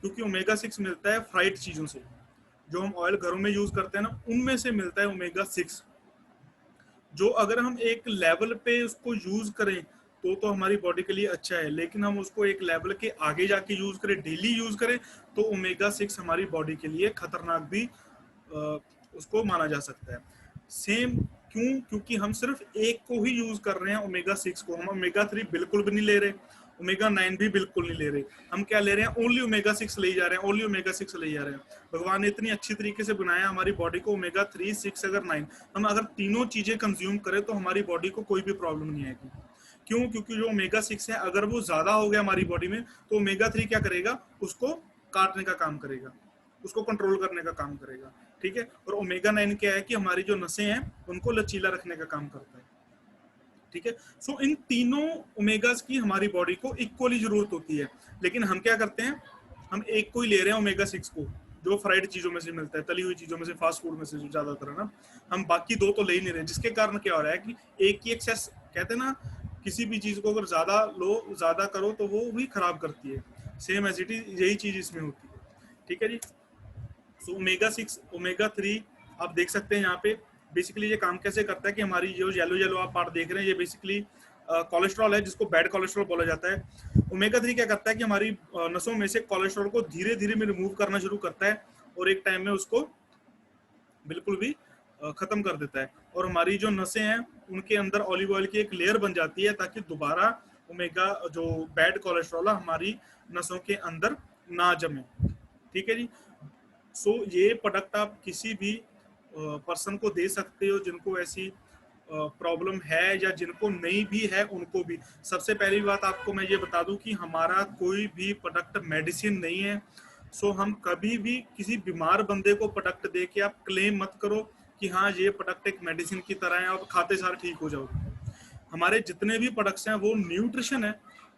क्योंकि ओमेगा 6 मिलता है फ्राइड चीजों से। जो हम ऑयल घरों में यूज करते हैं ना उनमें से मिलता है ओमेगा 6, जो अगर हम एक लेवल पे उसको यूज करें तो हमारी बॉडी के लिए अच्छा है, लेकिन हम उसको एक लेवल के आगे जाके यूज करें, डेली यूज करें, तो ओमेगा 6 हमारी बॉडी के लिए खतरनाक भी उसको माना जा सकता है। सेम क्यों? क्योंकि हम सिर्फ एक को ही यूज कर रहे हैं, ओमेगा 6 को। हम ओमेगा 3 बिल्कुल भी नहीं ले रहे, ओमेगा 9 भी बिल्कुल नहीं ले रहे। हम क्या ले रहे हैं? ओनली ओमेगा 6 ले जा रहे हैं, ओनली ओमेगा 6 ले जा रहे हैं। भगवान ने इतनी अच्छी तरीके से बनाया हमारी बॉडी को, ओमेगा 3, 6 अगर 9, हम अगर तीनों चीजें कंज्यूम करें तो हमारी बॉडी को कोई भी प्रॉब्लम नहीं आएगी। क्यों? क्योंकि जो ओमेगा 6 है अगर वो ज्यादा हो गया हमारी बॉडी में तो ओमेगा 3 क्या करेगा? उसको काटने का काम करेगा, उसको कंट्रोल करने का काम करेगा। ठीक है। और ओमेगा 9 क्या है कि हमारी जो नसें हैं उनको लचीला रखने का काम करता है। ठीक है। सो इन तीनों ओमेगास की हमारी बॉडी को इक्वली जरूरत होती है, लेकिन हम क्या करते हैं? हम एक को ही ले रहे हैं, ओमेगा 6 को, जो फ्राइड चीजों में से मिलता है, तली हुई चीजों में से, फास्ट फूड में से ज्यादातर है ना। हम बाकी दो तो ले ही नहीं रहे, जिसके कारण क्या हो रहा है कि एक की एक्सेस, कहते हैं ना, किसी भी चीज को अगर ज्यादा लो, ज्यादा करो तो वो भी खराब करती है। सेम एज इट इज यही चीज इसमें होती है। ठीक है जी। सो ओमेगा 6, ओमेगा 3 आप देख सकते हैं यहाँ पे। बेसिकली ये काम कैसे करता है कि हमारी जो येलो येलो आप पार्ट देख रहे हैं ये बेसिकली कोलेस्ट्रॉल है, जिसको बैड कोलेस्ट्रॉल बोला जाता है। ओमेगा 3 क्या करता है कि हमारी नसों में से कोलेस्ट्रॉल को धीरे धीरे में रिमूव करना शुरू करता है, और एक टाइम में उसको बिल्कुल भी खत्म कर देता है। और हमारी जो नसें हैं उनके अंदर ऑलिव ऑयल की एक लेयर बन जाती है, ताकि दोबारा ओमेगा जो बैड कोलेस्ट्रॉल है हमारी नसों के अंदर ना जमे। ठीक है जी। सो ये प्रोडक्ट आप किसी भी पर्सन को दे सकते हो जिनको ऐसी प्रॉब्लम है या जिनको नहीं भी है उनको भी। सबसे पहली बात आपको मैं ये बता दूं कि हमारा कोई भी प्रोडक्ट मेडिसिन नहीं है। सो हम कभी भी किसी बीमार बंदे को प्रोडक्ट दे के आप क्लेम मत करो कि हाँ ये प्रोडक्ट एक मेडिसिन की तरह है, आप खाते सार ठीक हो जाओगे। हमारे जितने भी प्रोडक्ट्स हैं वो न्यूट्रिशन है,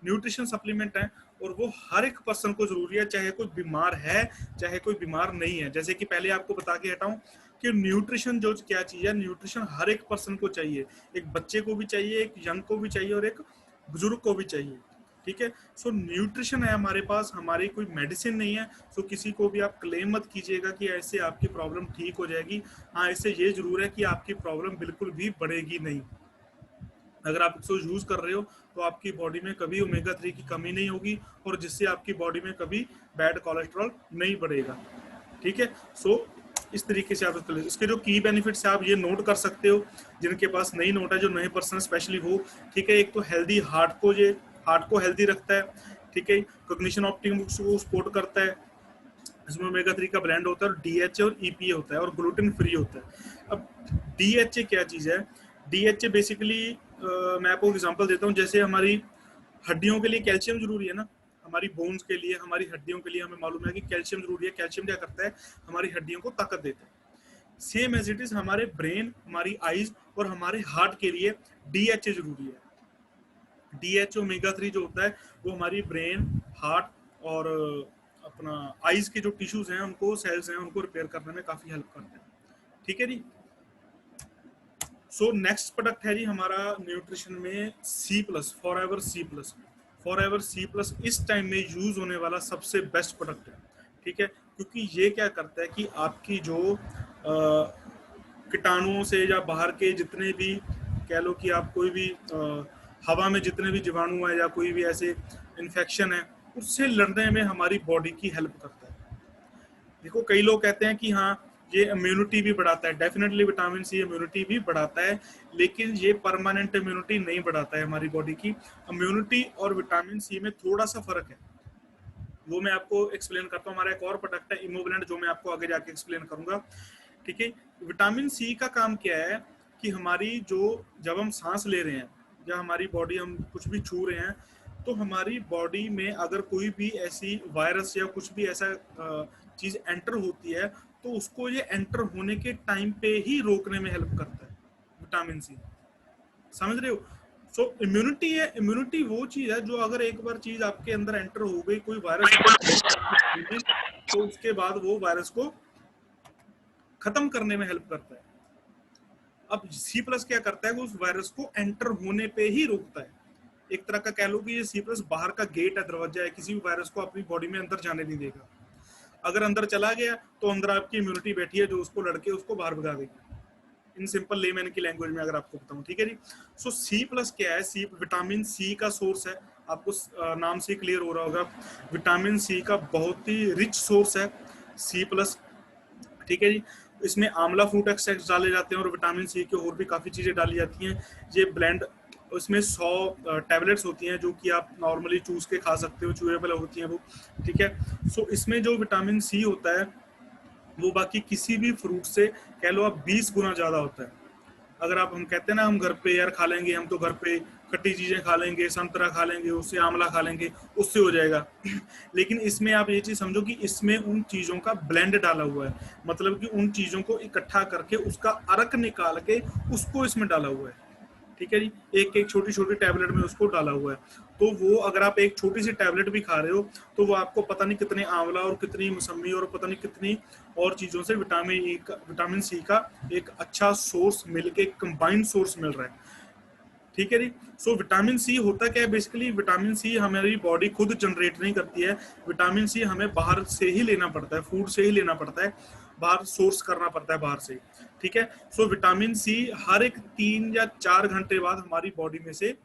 न्यूट्रिशन सप्लीमेंट है, और वो हर एक पर्सन को जरूरी है, चाहे कोई बीमार है चाहे कोई बीमार नहीं है। जैसे कि पहले आपको बता के हटाऊं कि न्यूट्रिशन जो क्या चीज है, न्यूट्रिशन हर एक पर्सन को चाहिए। एक बच्चे को भी चाहिए, एक यंग को भी चाहिए, और एक बुजुर्ग को भी चाहिए। ठीक है, सो न्यूट्रिशन है हमारे पास, हमारी कोई मेडिसिन नहीं है। सो किसी को भी आप क्लेम मत कीजिएगा कि ऐसे आपकी प्रॉब्लम ठीक हो जाएगी। हाँ, इससे ये जरूर है कि आपकी प्रॉब्लम बिल्कुल भी बढ़ेगी नहीं। अगर आप इसको यूज कर रहे हो तो आपकी बॉडी में कभी ओमेगा 3 की कमी नहीं होगी, और जिससे आपकी बॉडी में कभी बैड कोलेस्ट्रॉल नहीं बढ़ेगा। ठीक है, सो इस तरीके से आप इसके जो की बेनिफिट्स है आप ये नोट कर सकते हो, जिनके पास नहीं नोट है, जो नए पर्सन स्पेशली हो। ठीक है, एक तो हेल्दी हार्ट को हेल्दी रखता है। ठीक है, कॉग्निशन ऑप्टिमम को सपोर्ट करता है, इसमें ओमेगा 3 का ब्लेंड होता है, और डीएचए और ईपीए होता है, और ग्लूटेन फ्री होता है। अब डीएचए क्या चीज़ है? डीएचए बेसिकली मैं आपको एग्जांपल देता हूँ। जैसे हमारी हड्डियों के लिए कैल्शियम जरूरी है ना, हमारी बोन्स के लिए, हमारी हड्डियों के लिए हमें मालूम है कि कैल्शियम जरूरी है। कैल्शियम क्या करता है? हमारी हड्डियों को ताकत देता है। सेम एज इट इज हमारे ब्रेन, हमारी आईज और हमारे हार्ट के लिए डीएचए जरूरी है। डीएचओ ओमेगा 3 जो होता है वो हमारी ब्रेन, हार्ट और अपना आईज के जो टिश्यूज हैं, उनको, सेल्स हैं, उनको रिपेयर करने में काफी हेल्प करते हैं। ठीक है जी। सो नेक्स्ट प्रोडक्ट है जी हमारा न्यूट्रिशन में C plus, forever C plus. Forever C plus इस टाइम में यूज होने वाला सबसे बेस्ट प्रोडक्ट है। ठीक है, क्योंकि ये क्या करता है कि आपकी जो कीटाणुओं से या बाहर के जितने भी, कह लो कि आप कोई भी हवा में जितने भी जीवाणु है या कोई भी ऐसे इन्फेक्शन है, उससे लड़ने में हमारी बॉडी की हेल्प करता है। देखो, कई लोग कहते हैं कि हाँ ये इम्यूनिटी भी बढ़ाता है। डेफिनेटली विटामिन सी इम्यूनिटी भी बढ़ाता है, लेकिन ये परमानेंट इम्यूनिटी नहीं बढ़ाता है हमारी बॉडी की। इम्यूनिटी और विटामिन सी में थोड़ा सा फर्क है, वो मैं आपको एक्सप्लेन करता हूँ। हमारा एक और प्रोडक्ट है इमोब्लेंट, जो मैं आपको आगे जाके एक्सप्लेन करूंगा। ठीक है, विटामिन सी का काम क्या है कि हमारी जो, जब हम सांस ले रहे हैं या हमारी बॉडी, हम कुछ भी छू रहे हैं, तो हमारी बॉडी में अगर कोई भी ऐसी वायरस या कुछ भी ऐसा चीज एंटर होती है, तो उसको ये एंटर होने के टाइम पे ही रोकने में हेल्प करता है विटामिन सी। समझ रहे हो? सो इम्यूनिटी है, इम्यूनिटी वो चीज है जो अगर एक बार चीज आपके अंदर एंटर हो गई, कोई वायरस, तो उसके बाद वो वायरस को खत्म करने में हेल्प करता है। अब सी प्लस क्या करता है, वो उस वायरस को एंटर होने पे ही रोकता है। एक तरह का कह लो कि ये सी प्लस बाहर का गेट है, दरवाजा है, किसी भी वायरस को अपनी बॉडी में अंदर जाने नहीं देगा। अगर अंदर चला गया तो अंदर आपकी इम्यूनिटी बैठी है जो उसको लड़के उसको बाहर भगा देगी। इन सिंपल लेमैन की लैंग्वेज में अगर आपको बताऊं। ठीक है जी। सो सी प्लस क्या है? सी विटामिन सी का सोर्स है। आपको नाम से क्लियर हो रहा होगा, विटामिन सी का बहुत ही रिच सोर्स है सी प्लस। ठीक है जी। इसमें आंवला फ्रूट एक्सट्रैक्ट डाले जाते हैं और विटामिन सी की और भी काफ़ी चीज़ें डाली जाती हैं। ये ब्लेंड, उसमें 100 टैबलेट्स होती हैं जो कि आप नॉर्मली चूस के खा सकते हो, चूएबल होती हैं वो। ठीक है, सो इसमें जो विटामिन सी होता है वो बाकी किसी भी फ्रूट से कह लो आप 20 गुना ज़्यादा होता है। अगर आप, हम कहते हैं ना हम घर पे यार खा लेंगे, हम तो घर पे खट्टी चीज़ें खा लेंगे, संतरा खा लेंगे, उससे आंवला खा लेंगे, उससे हो जाएगा। लेकिन इसमें आप ये चीज़ समझो कि इसमें उन चीज़ों का ब्लेंड डाला हुआ है, मतलब कि उन चीज़ों को इकट्ठा करके उसका अर्क निकाल के उसको इसमें डाला हुआ है। ठीक है जी, एक एक छोटी छोटी टैबलेट में उसको डाला हुआ है। तो वो अगर आप एक छोटी सी टैबलेट भी खा रहे हो तो वो आपको पता नहीं कितने आंवला और कितनी मौसमी और पता नहीं कितनी और चीज़ों से विटामिन सी का एक अच्छा सोर्स मिलके, कंबाइंड सोर्स मिल रहा है। ठीक है जी। सो विटामिन सी होता क्या है? बेसिकली विटामिन सी हमारी बॉडी खुद जनरेट नहीं करती है। विटामिन सी हमें बाहर से ही लेना पड़ता है, फूड से ही लेना पड़ता है, बाहर सोर्स करना पड़ता है बाहर से। ठीक है, सो विटामिन सी हर एक 3 या 4 घंटे बाद हमारी बॉडी में से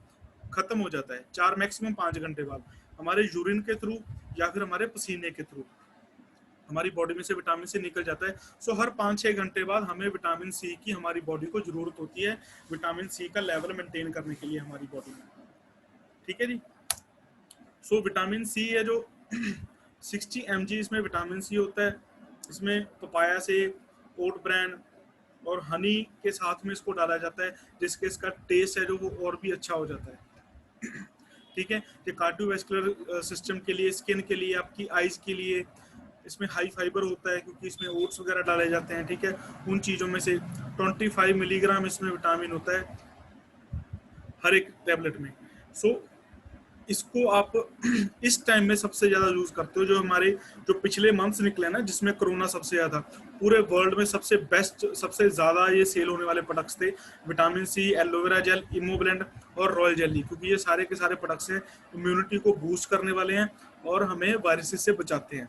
खत्म हो जाता है। 4 मैक्सिमम 5 घंटे बाद हमारे यूरिन के थ्रू या फिर हमारे पसीने के थ्रू हमारी बॉडी में से विटामिन सी निकल जाता है। सो हर 5-6 घंटे बाद हमें विटामिन सी की हमारी बॉडी को जरूरत होती है, विटामिन सी का लेवल मेंटेन करने के लिए हमारी बॉडी में। ठीक है जी। सो विटामिन सी है जो 60 mg इसमें विटामिन सी होता है। इसमें पपाया से, ओट ब्रांड, और हनी के साथ में इसको डाला जाता है, जिसके इसका टेस्ट है जो वो और भी अच्छा हो जाता है। ठीक है, ये कार्डियोवैस्कुलर सिस्टम के लिए, स्किन के लिए, आपकी आइज के लिए इसमें हाई फाइबर होता है, क्योंकि इसमें ओट्स वगैरह डाले जाते हैं। ठीक है, उन चीज़ों में से 25 मिलीग्राम इसमें विटामिन होता है हर एक टैबलेट में। सो इसको आप इस टाइम में सबसे ज़्यादा यूज़ करते हो, जो हमारे जो पिछले मंथ्स निकले ना जिसमें कोरोना सबसे ज़्यादा, पूरे वर्ल्ड में सबसे बेस्ट, सबसे ज़्यादा ये सेल होने वाले प्रोडक्ट्स थे विटामिन सी, एलोवेरा जेल, इमोब्लेंड और रॉयल जेली, क्योंकि ये सारे के सारे प्रोडक्ट्स हैं इम्यूनिटी को बूस्ट करने वाले हैं और हमें वायरसेस से बचाते हैं।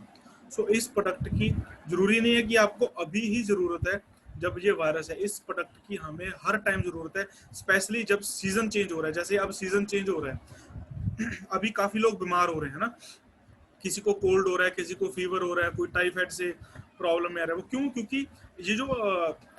सो इस प्रोडक्ट की ज़रूरी नहीं है कि आपको अभी ही ज़रूरत है जब ये वायरस है, इस प्रोडक्ट की हमें हर टाइम ज़रूरत है, स्पेशली जब सीज़न चेंज हो रहा है। जैसे अब सीज़न चेंज हो रहा है, अभी काफी लोग बीमार हो रहे हैं ना, किसी को कोल्ड हो रहा है, किसी को फीवर हो रहा है, कोई टाइफाइड से प्रॉब्लम में आ रहा है। वो क्यों? क्योंकि ये जो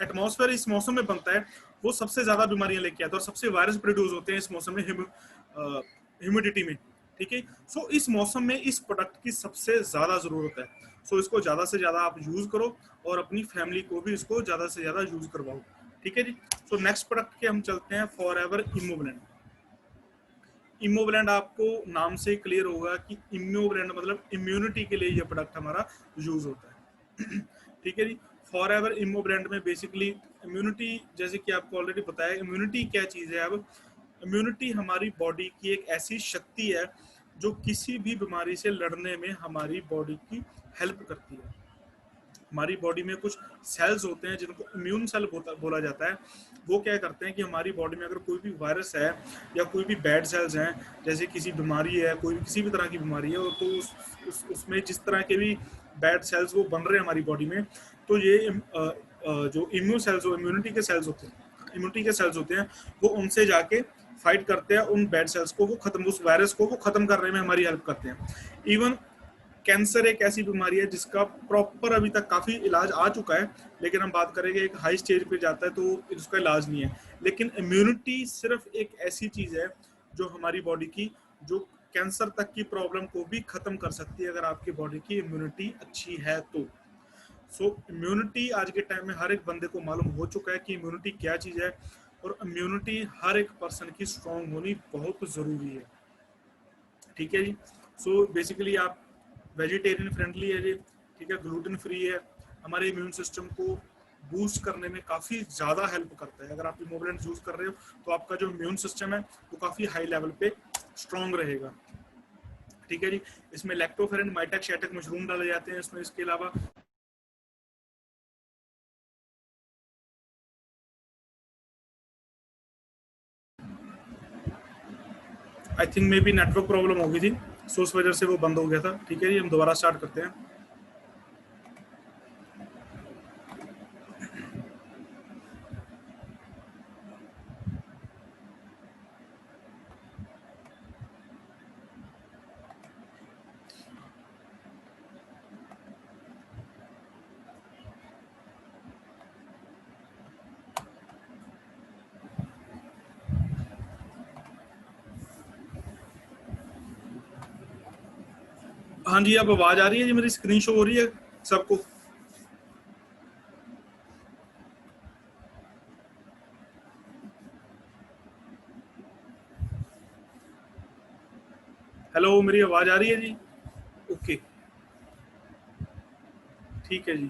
एटमॉस्फेयर इस मौसम में बनता है वो सबसे ज्यादा बीमारियां लेके आता है और सबसे वायरस प्रोड्यूस होते हैं इस मौसम में, ह्यूमिडिटी में। ठीक है, सो इस मौसम में इस प्रोडक्ट की सबसे ज्यादा जरूरत है। सो इसको ज्यादा से ज्यादा आप यूज करो और अपनी फैमिली को भी इसको ज्यादा से ज्यादा यूज करवाओ। ठीक है जी। सो नेक्स्ट प्रोडक्ट के हम चलते हैं, फॉर एवर इमोब्लेंड। इमोब्लेंड आपको नाम से क्लियर होगा कि इम्यूब्लेंड मतलब इम्यूनिटी के लिए ये प्रोडक्ट हमारा यूज होता है। ठीक है जी। फॉर एवर इमोब्लेंड में बेसिकली इम्यूनिटी, जैसे कि आपको ऑलरेडी पता है इम्यूनिटी क्या चीज़ है। अब इम्यूनिटी हमारी बॉडी की एक ऐसी शक्ति है जो किसी भी बीमारी से लड़ने में हमारी बॉडी की हेल्प करती है। हमारी बॉडी में कुछ सेल्स होते हैं जिनको इम्यून सेल बोला जाता है। वो क्या करते हैं कि हमारी बॉडी में अगर कोई भी वायरस है या कोई भी बैड सेल्स हैं, जैसे किसी बीमारी है, कोई किसी भी तरह की बीमारी है, तो उसमें जिस तरह के भी बैड सेल्स वो बन रहे हैं हमारी बॉडी में, तो ये जो इम्यून सेल्स, इम्यूनिटी के सेल्स होते हैं, इम्यूनिटी के सेल्स होते हैं, वो उनसे जाके फाइट करते हैं उन बैड सेल्स को, वो खत्म, उस वायरस को वो खत्म करने में हमारी हेल्प करते हैं। इवन कैंसर एक ऐसी बीमारी है जिसका प्रॉपर अभी तक काफ़ी इलाज आ चुका है, लेकिन हम बात करेंगे एक हाई स्टेज पे जाता है तो इसका इलाज नहीं है। लेकिन इम्यूनिटी सिर्फ एक ऐसी चीज़ है जो हमारी बॉडी की, जो कैंसर तक की प्रॉब्लम को भी ख़त्म कर सकती है अगर आपकी बॉडी की इम्यूनिटी अच्छी है तो। सो इम्यूनिटी आज के टाइम में हर एक बंदे को मालूम हो चुका है कि इम्यूनिटी क्या चीज़ है, और इम्यूनिटी हर एक पर्सन की स्ट्रॉन्ग होनी बहुत ज़रूरी है। ठीक है जी। सो बेसिकली आप वेजिटेरियन फ्रेंडली है जी, ठीक है, ग्लूटेन फ्री है, हमारे इम्यून सिस्टम को बूस्ट करने में काफ़ी ज़्यादा हेल्प करता है। अगर आप इमोब्लेंट यूज़ कर रहे हो तो आपका जो इम्यून सिस्टम है वो काफ़ी हाई लेवल पे स्ट्रॉन्ग रहेगा। ठीक है जी। इसमें लैक्टोफेरेन, माइटक, शेटक मशरूम डाले जाते हैं इसमें। इसके अलावा I think may be network problem हो गई थी, सो उस वजह से वो बंद हो गया था। ठीक है जी, हम दोबारा स्टार्ट करते हैं। हाँ जी, अब आवाज़ आ रही है जी, मेरी स्क्रीन शो हो रही है सबको? हेलो, मेरी आवाज़ आ रही है जी? ओके, ठीक है जी।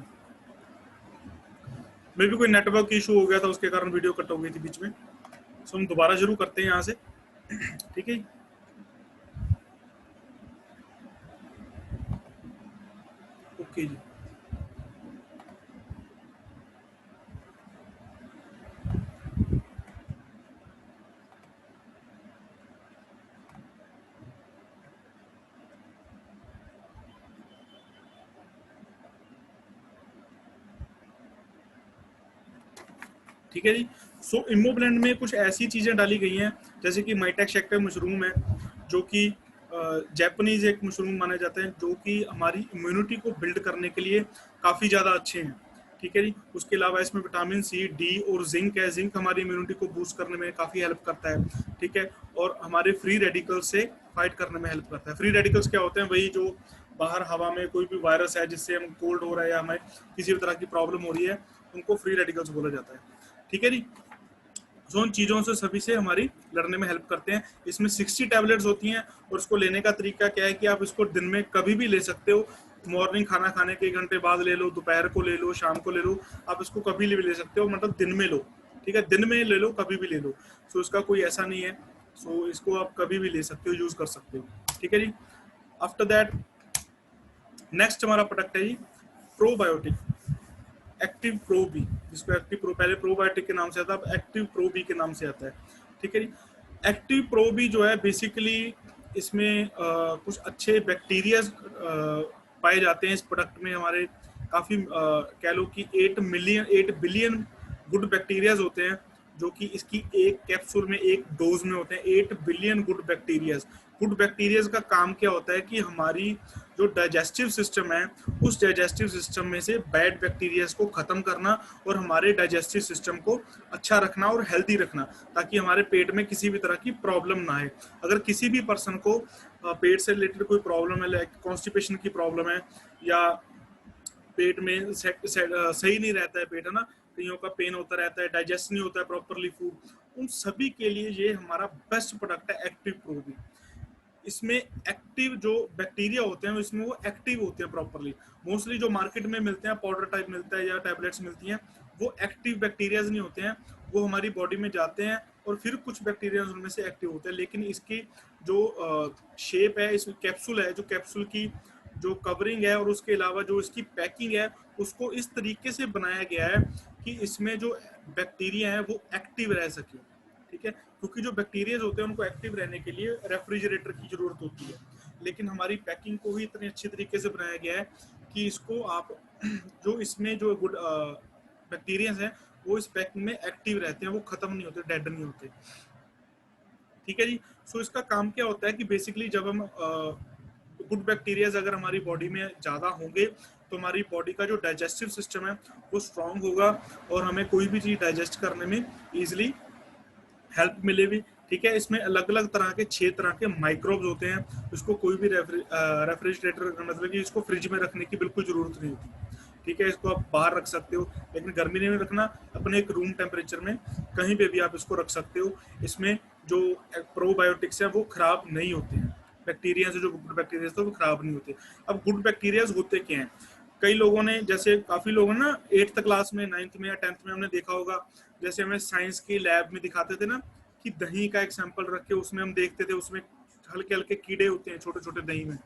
मे भी कोई नेटवर्क इशू हो गया था, उसके कारण वीडियो कट हो गई थी बीच में। सो हम दोबारा शुरू करते हैं यहाँ से। ठीक है, ओके जी। ठीक है जी। सो इमोब्लेंड में कुछ ऐसी चीज़ें डाली गई हैं जैसे कि माइटेक शेक्टर मशरूम है, जो कि जापानीज एक मशरूम माने जाते हैं, जो कि हमारी इम्यूनिटी को बिल्ड करने के लिए काफ़ी ज़्यादा अच्छे हैं। ठीक है जी। उसके अलावा इसमें विटामिन सी, डी और जिंक है। जिंक हमारी इम्यूनिटी को बूस्ट करने में काफ़ी हेल्प करता है। ठीक है, और हमारे फ्री रेडिकल से फाइट करने में हेल्प करता है। फ्री रेडिकल्स क्या होते हैं? वही जो बाहर हवा में कोई भी वायरस है जिससे हम कोल्ड हो रहा है या हमें किसी भी तरह की प्रॉब्लम हो रही है, उनको फ्री रेडिकल्स बोला जाता है। ठीक है जी। जो उन चीज़ों से सभी से हमारी लड़ने में हेल्प करते हैं। इसमें 60 टैबलेट्स होती हैं और इसको लेने का तरीका क्या है कि आप इसको दिन में कभी भी ले सकते हो। मॉर्निंग खाना खाने के 1 घंटे बाद ले लो, दोपहर को ले लो, शाम को ले लो, आप इसको कभी भी ले सकते हो, मतलब दिन में लो। ठीक है, दिन में ले लो, कभी भी ले लो। सो इसका कोई ऐसा नहीं है। सो इसको आप कभी भी ले सकते हो, यूज कर सकते हो। ठीक है जी। आफ्टर दैट नेक्स्ट हमारा प्रोडक्ट है जी प्रोबायोटिक, एक्टिव प्रो बी, जिसको एक्टिव प्रो, पहले प्रोबायोटिक के नाम से आता है, अब एक्टिव प्रो बी के नाम से आता है। ठीक है जी। एक्टिव प्रो बी जो है बेसिकली इसमें कुछ अच्छे बैक्टीरिया पाए जाते हैं इस प्रोडक्ट में। हमारे काफ़ी कह लो कि 8 बिलियन गुड बैक्टीरियाज होते हैं, जो कि इसकी एक कैप्सूल में, एक डोज में होते हैं 8 billion good bacterias. Good bacterias का काम क्या होता है कि हमारी जो डाइजेस्टिव सिस्टम है, उस डाइजेस्टिव सिस्टम में से बैड बैक्टीरियाज को खत्म करना और हमारे डाइजेस्टिव सिस्टम को अच्छा रखना और हेल्दी रखना, ताकि हमारे पेट में किसी भी तरह की प्रॉब्लम ना आए। अगर किसी भी पर्सन को पेट से रिलेटेड कोई प्रॉब्लम है, लाइक कॉन्स्टिपेशन की प्रॉब्लम है, या पेट में सही नहीं रहता है पेट, है ना, कईयों का पेन होता रहता है, डाइजेस्ट नहीं होता है प्रॉपरली फूड, उन सभी के लिए ये हमारा बेस्ट प्रोडक्ट है एक्टिव प्रो बी। इसमें एक्टिव जो बैक्टीरिया होते हैं इसमें वो एक्टिव होते हैं प्रॉपरली। मोस्टली जो मार्केट में मिलते हैं, पाउडर टाइप मिलता है या टैबलेट्स मिलती हैं, वो एक्टिव बैक्टीरियाज नहीं होते हैं। वो हमारी बॉडी में जाते हैं और फिर कुछ बैक्टीरिया उनमें से एक्टिव होते हैं। लेकिन इसकी जो शेप है, इस कैप्सूल है, जो कैप्सूल की जो कवरिंग है और उसके अलावा जो इसकी पैकिंग है, उसको इस तरीके से बनाया गया है कि इसमें जो बैक्टीरिया है वो एक्टिव रह सके। ठीक है, क्योंकि जो बैक्टीरिया होते हैं उनको एक्टिव रहने के लिए रेफ्रिजरेटर की जरूरत होती है। लेकिन हमारी पैकिंग को ही इतने अच्छे तरीके से बनाया गया है कि इसको आप जो इसमें जो गुड बैक्टीरिया हैं वो इस पैकिंग में एक्टिव रहते हैं, वो खत्म नहीं होते, डेड नहीं होते। ठीक है जी। सो इसका काम क्या होता है कि बेसिकली जब हम गुड बैक्टीरियाज अगर हमारी बॉडी में ज़्यादा होंगे तो हमारी बॉडी का जो डाइजेस्टिव सिस्टम है वो स्ट्रांग होगा और हमें कोई भी चीज़ डाइजेस्ट करने में ईजिली हेल्प मिलेगी। ठीक है, इसमें अलग अलग तरह के 6 तरह के माइक्रोब्स होते हैं। इसको कोई भी रेफ्रिजरेटर, मतलब कि इसको फ्रिज में रखने की बिल्कुल ज़रूरत नहीं होती। ठीक है, इसको आप बाहर रख सकते हो, लेकिन गर्मी नहीं में रखना, अपने एक रूम टेम्परेचर में कहीं पे भी आप इसको रख सकते हो। इसमें जो प्रोबायोटिक्स है वो खराब नहीं होते हैं, बैक्टीरिया से जो गुड बैक्टीरिया तो वो खराब नहीं होते। अब गुड बैक्टीरिया होते क्या हैं? कई लोगों ने, जैसे काफ़ी लोगों ने ना 8th क्लास में, 9th में या 10th में हमने देखा होगा, जैसे हमें साइंस की लैब में दिखाते थे ना कि दही का एक सैंपल रख के उसमें हम देखते थे, उसमें हल्के हल्के कीड़े होते हैं छोटे छोटे दही में।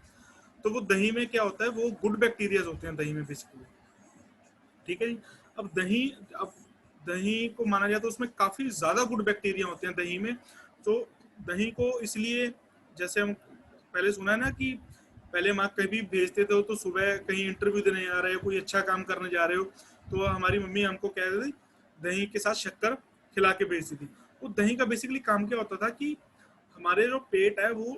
तो वो दही में क्या होता है, वो गुड बैक्टीरिया होते हैं दही में बेसिकली। ठीक है जी। अब दही को माना जाए तो उसमें काफी ज्यादा गुड बैक्टीरिया होते हैं दही में। तो दही को इसलिए, जैसे हम पहले सुना है ना कि पहले हम कहीं भेजते थे तो सुबह कहीं इंटरव्यू देने जा रहे हो, कोई अच्छा काम करने जा रहे हो, तो हमारी मम्मी हमको कह रही थी दही के साथ शक्कर खिला के भेजती थी। वो दही का बेसिकली काम क्या होता था कि हमारे जो पेट है वो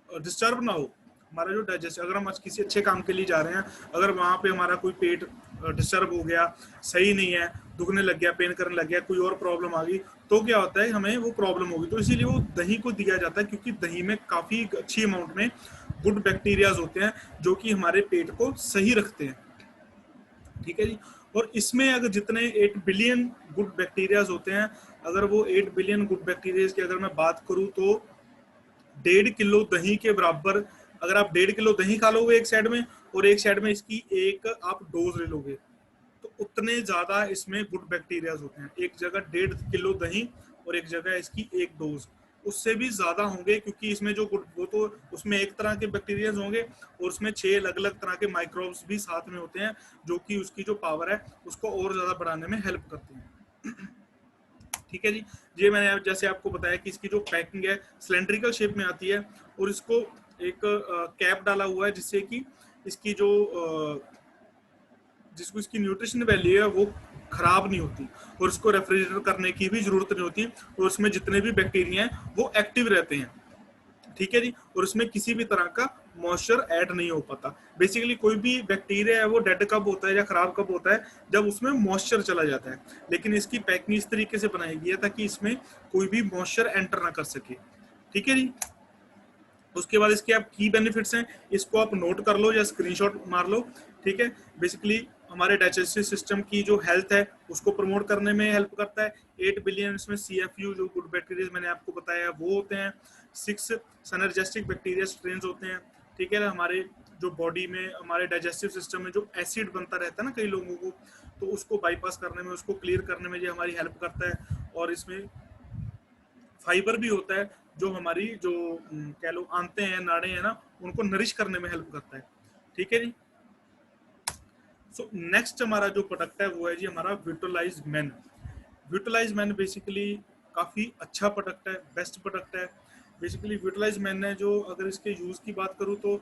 डिस्टर्ब ना हो, हमारा जो डाइजेस्ट, अगर हम आज किसी अच्छे काम के लिए जा रहे हैं, अगर वहाँ पे हमारा कोई पेट डिस्टर्ब हो गया, सही नहीं है, दुखने लग गया, पेन करने लग गया, कोई और प्रॉब्लम आ गई, तो क्या होता है, हमें वो प्रॉब्लम होगी। तो इसीलिए वो दही को दिया जाता है, क्योंकि दही में काफ़ी अच्छी अमाउंट में गुड बैक्टीरियाज होते हैं जो कि हमारे पेट को सही रखते हैं। ठीक है जी। और इसमें अगर जितने 8 बिलियन गुड बैक्टीरियाज होते हैं, अगर वो 8 बिलियन गुड बैक्टीरियाज की अगर मैं बात करूँ तो 1.5 किलो दही के बराबर, अगर आप 1.5 किलो दही खा लोगे एक साइड में और एक साइड में इसकी एक आप डोज ले लोगे, तो उतने ज्यादा इसमें गुड बैक्टीरियाज होते हैं। एक जगह 1.5 किलो दही और एक जगह इसकी एक डोज, उससे भी ज्यादा होंगे, क्योंकि इसमें जो गुड, वो तो उसमें एक तरह के बैक्टीरियाज होंगे और उसमें 6 अलग अलग तरह के माइक्रोब्स भी साथ में होते हैं, जो कि उसकी जो पावर है उसको और ज्यादा बढ़ाने में हेल्प करते हैं। ठीक है जी। ये मैंने जैसे आपको बताया कि इसकी जो पैकिंग है सिलेंड्रिकल शेप में आती है और इसको एक कैप डाला हुआ है, जिससे कि इसकी जो जिसको इसकी न्यूट्रिशन वैल्यू है वो खराब नहीं होती और इसको रेफ्रिजरेटर करने की भी जरूरत नहीं होती, और उसमें जितने भी बैक्टीरिया हैं वो एक्टिव रहते हैं। ठीक है जी। और उसमें किसी भी तरह का मॉइस्चर ऐड नहीं हो पाता। बेसिकली कोई भी बैक्टीरिया है वो डेड कब होता है या खराब कब होता है, जब उसमें मॉइस्चर चला जाता है। लेकिन इसकी पैकिंग इस तरीके से बनाई गई है ताकि इसमें कोई भी मॉइस्चर एंटर ना कर सके। ठीक है जी। उसके बाद इसके आप की बेनिफिट्स हैं, इसको आप नोट कर लो या स्क्रीनशॉट मार लो। ठीक है। बेसिकली हमारे डाइजेस्टिव सिस्टम की जो हेल्थ है उसको प्रमोट करने में हेल्प करता है। 8 बिलियन इसमें CFU जो गुड बैक्टीरिया मैंने आपको बताया वो होते हैं। 6 सनर्जेस्टिक बैक्टीरिया स्ट्रेन्स होते हैं, ठीक है ना। हमारे जो बॉडी में हमारे डाइजेस्टिव सिस्टम में जो एसिड बनता रहता है ना कई लोगों को, तो उसको बाईपास करने में, उसको क्लियर करने में ये हमारी हेल्प करता है। और इसमें फाइबर भी होता है जो हमारी जो कह लो आंतें हैं, नाड़े हैं ना, उनको नरिश करने में हेल्प करता है, ठीक है जी। सो नेक्स्ट हमारा जो प्रोडक्ट है वो है जी हमारा विटोलाइज मैन। विटोलाइज मैन बेसिकली काफ़ी अच्छा प्रोडक्ट है, बेस्ट प्रोडक्ट है। बेसिकली विटोलाइज मैन है जो, अगर इसके यूज़ की बात करूँ तो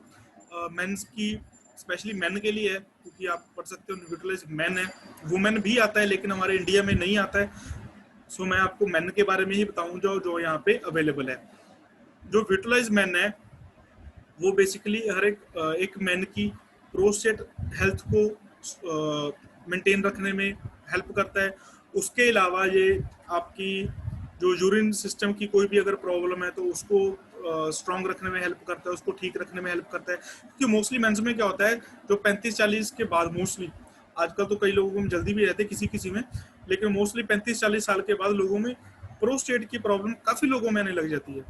मेंस की, स्पेशली मेन के लिए है, क्योंकि आप पढ़ सकते हो विटोलाइज मैन है। वुमेन भी आता है लेकिन हमारे इंडिया में नहीं आता है। सो मैं आपको मैन के बारे में ही बताऊँ जो जो यहाँ पे अवेलेबल है। जो विटोलाइज मैन है वो बेसिकली हर एक मैन की प्रोस्टेट हेल्थ को मेंटेन रखने में हेल्प करता है। उसके अलावा ये आपकी जो यूरिन सिस्टम की कोई भी अगर प्रॉब्लम है तो उसको स्ट्रॉन्ग रखने में हेल्प करता है, उसको ठीक रखने में हेल्प करता है। क्योंकि मोस्टली मेंस में क्या होता है, जो 35-40 के बाद मोस्टली, आजकल तो कई लोगों में जल्दी भी रहते हैं किसी किसी में, लेकिन मोस्टली 35-40 साल के बाद लोगों में प्रोस्टेट की प्रॉब्लम काफ़ी लोगों में आने लग जाती है।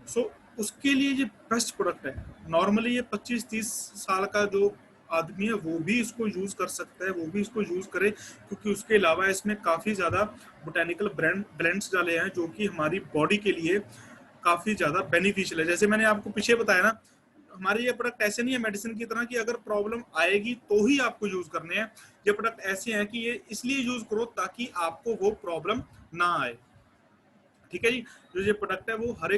सो उसके लिए ये बेस्ट प्रोडक्ट है। नॉर्मली ये 25-30 साल का जो आदमी है वो भी इसको यूज कर सकता है, वो भी इसको यूज करे, क्योंकि उसके अलावा इसमें काफी ज्यादा बोटेनिकल ब्लेंड्स डाले हैं जो कि हमारी बॉडी के लिए काफी ज्यादा बेनिफिशियल है। जैसे मैंने आपको पीछे बताया ना, हमारे ये प्रोडक्ट ऐसे नहीं है मेडिसिन की तरह कि अगर प्रॉब्लम आएगी तो ही आपको यूज करने हैं। ये प्रोडक्ट ऐसे हैं कि ये इसलिए यूज करो ताकि आपको वो प्रॉब्लम ना आए, ठीक है जी। जो ये प्रोडक्ट है वो हर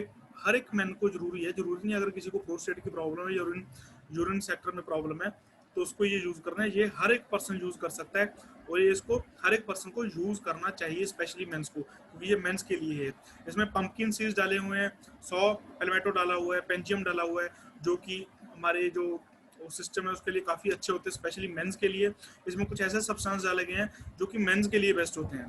एक मैन को जरूरी है। जरूरी नहीं अगर किसी को प्रोस्टेट की प्रॉब्लम है, यूरिन यूरिन सेक्टर में प्रॉब्लम है तो उसको ये यूज करना है। ये हर एक पर्सन यूज कर सकता है और ये इसको हर एक पर्सन को यूज करना चाहिए, स्पेशली मेंस को, क्योंकि ये मेंस के लिए है। इसमें पंपकिन सीड्स डाले हुए हैं, 100 पेलमेटो डाला हुआ है, पेंजियम डाला हुआ है, जो कि हमारे जो सिस्टम है उसके लिए काफ़ी अच्छे होते हैं, स्पेशली मेंस के लिए। इसमें कुछ ऐसे सब्सटेंस डाले गए हैं जो कि मेंस के लिए बेस्ट होते हैं,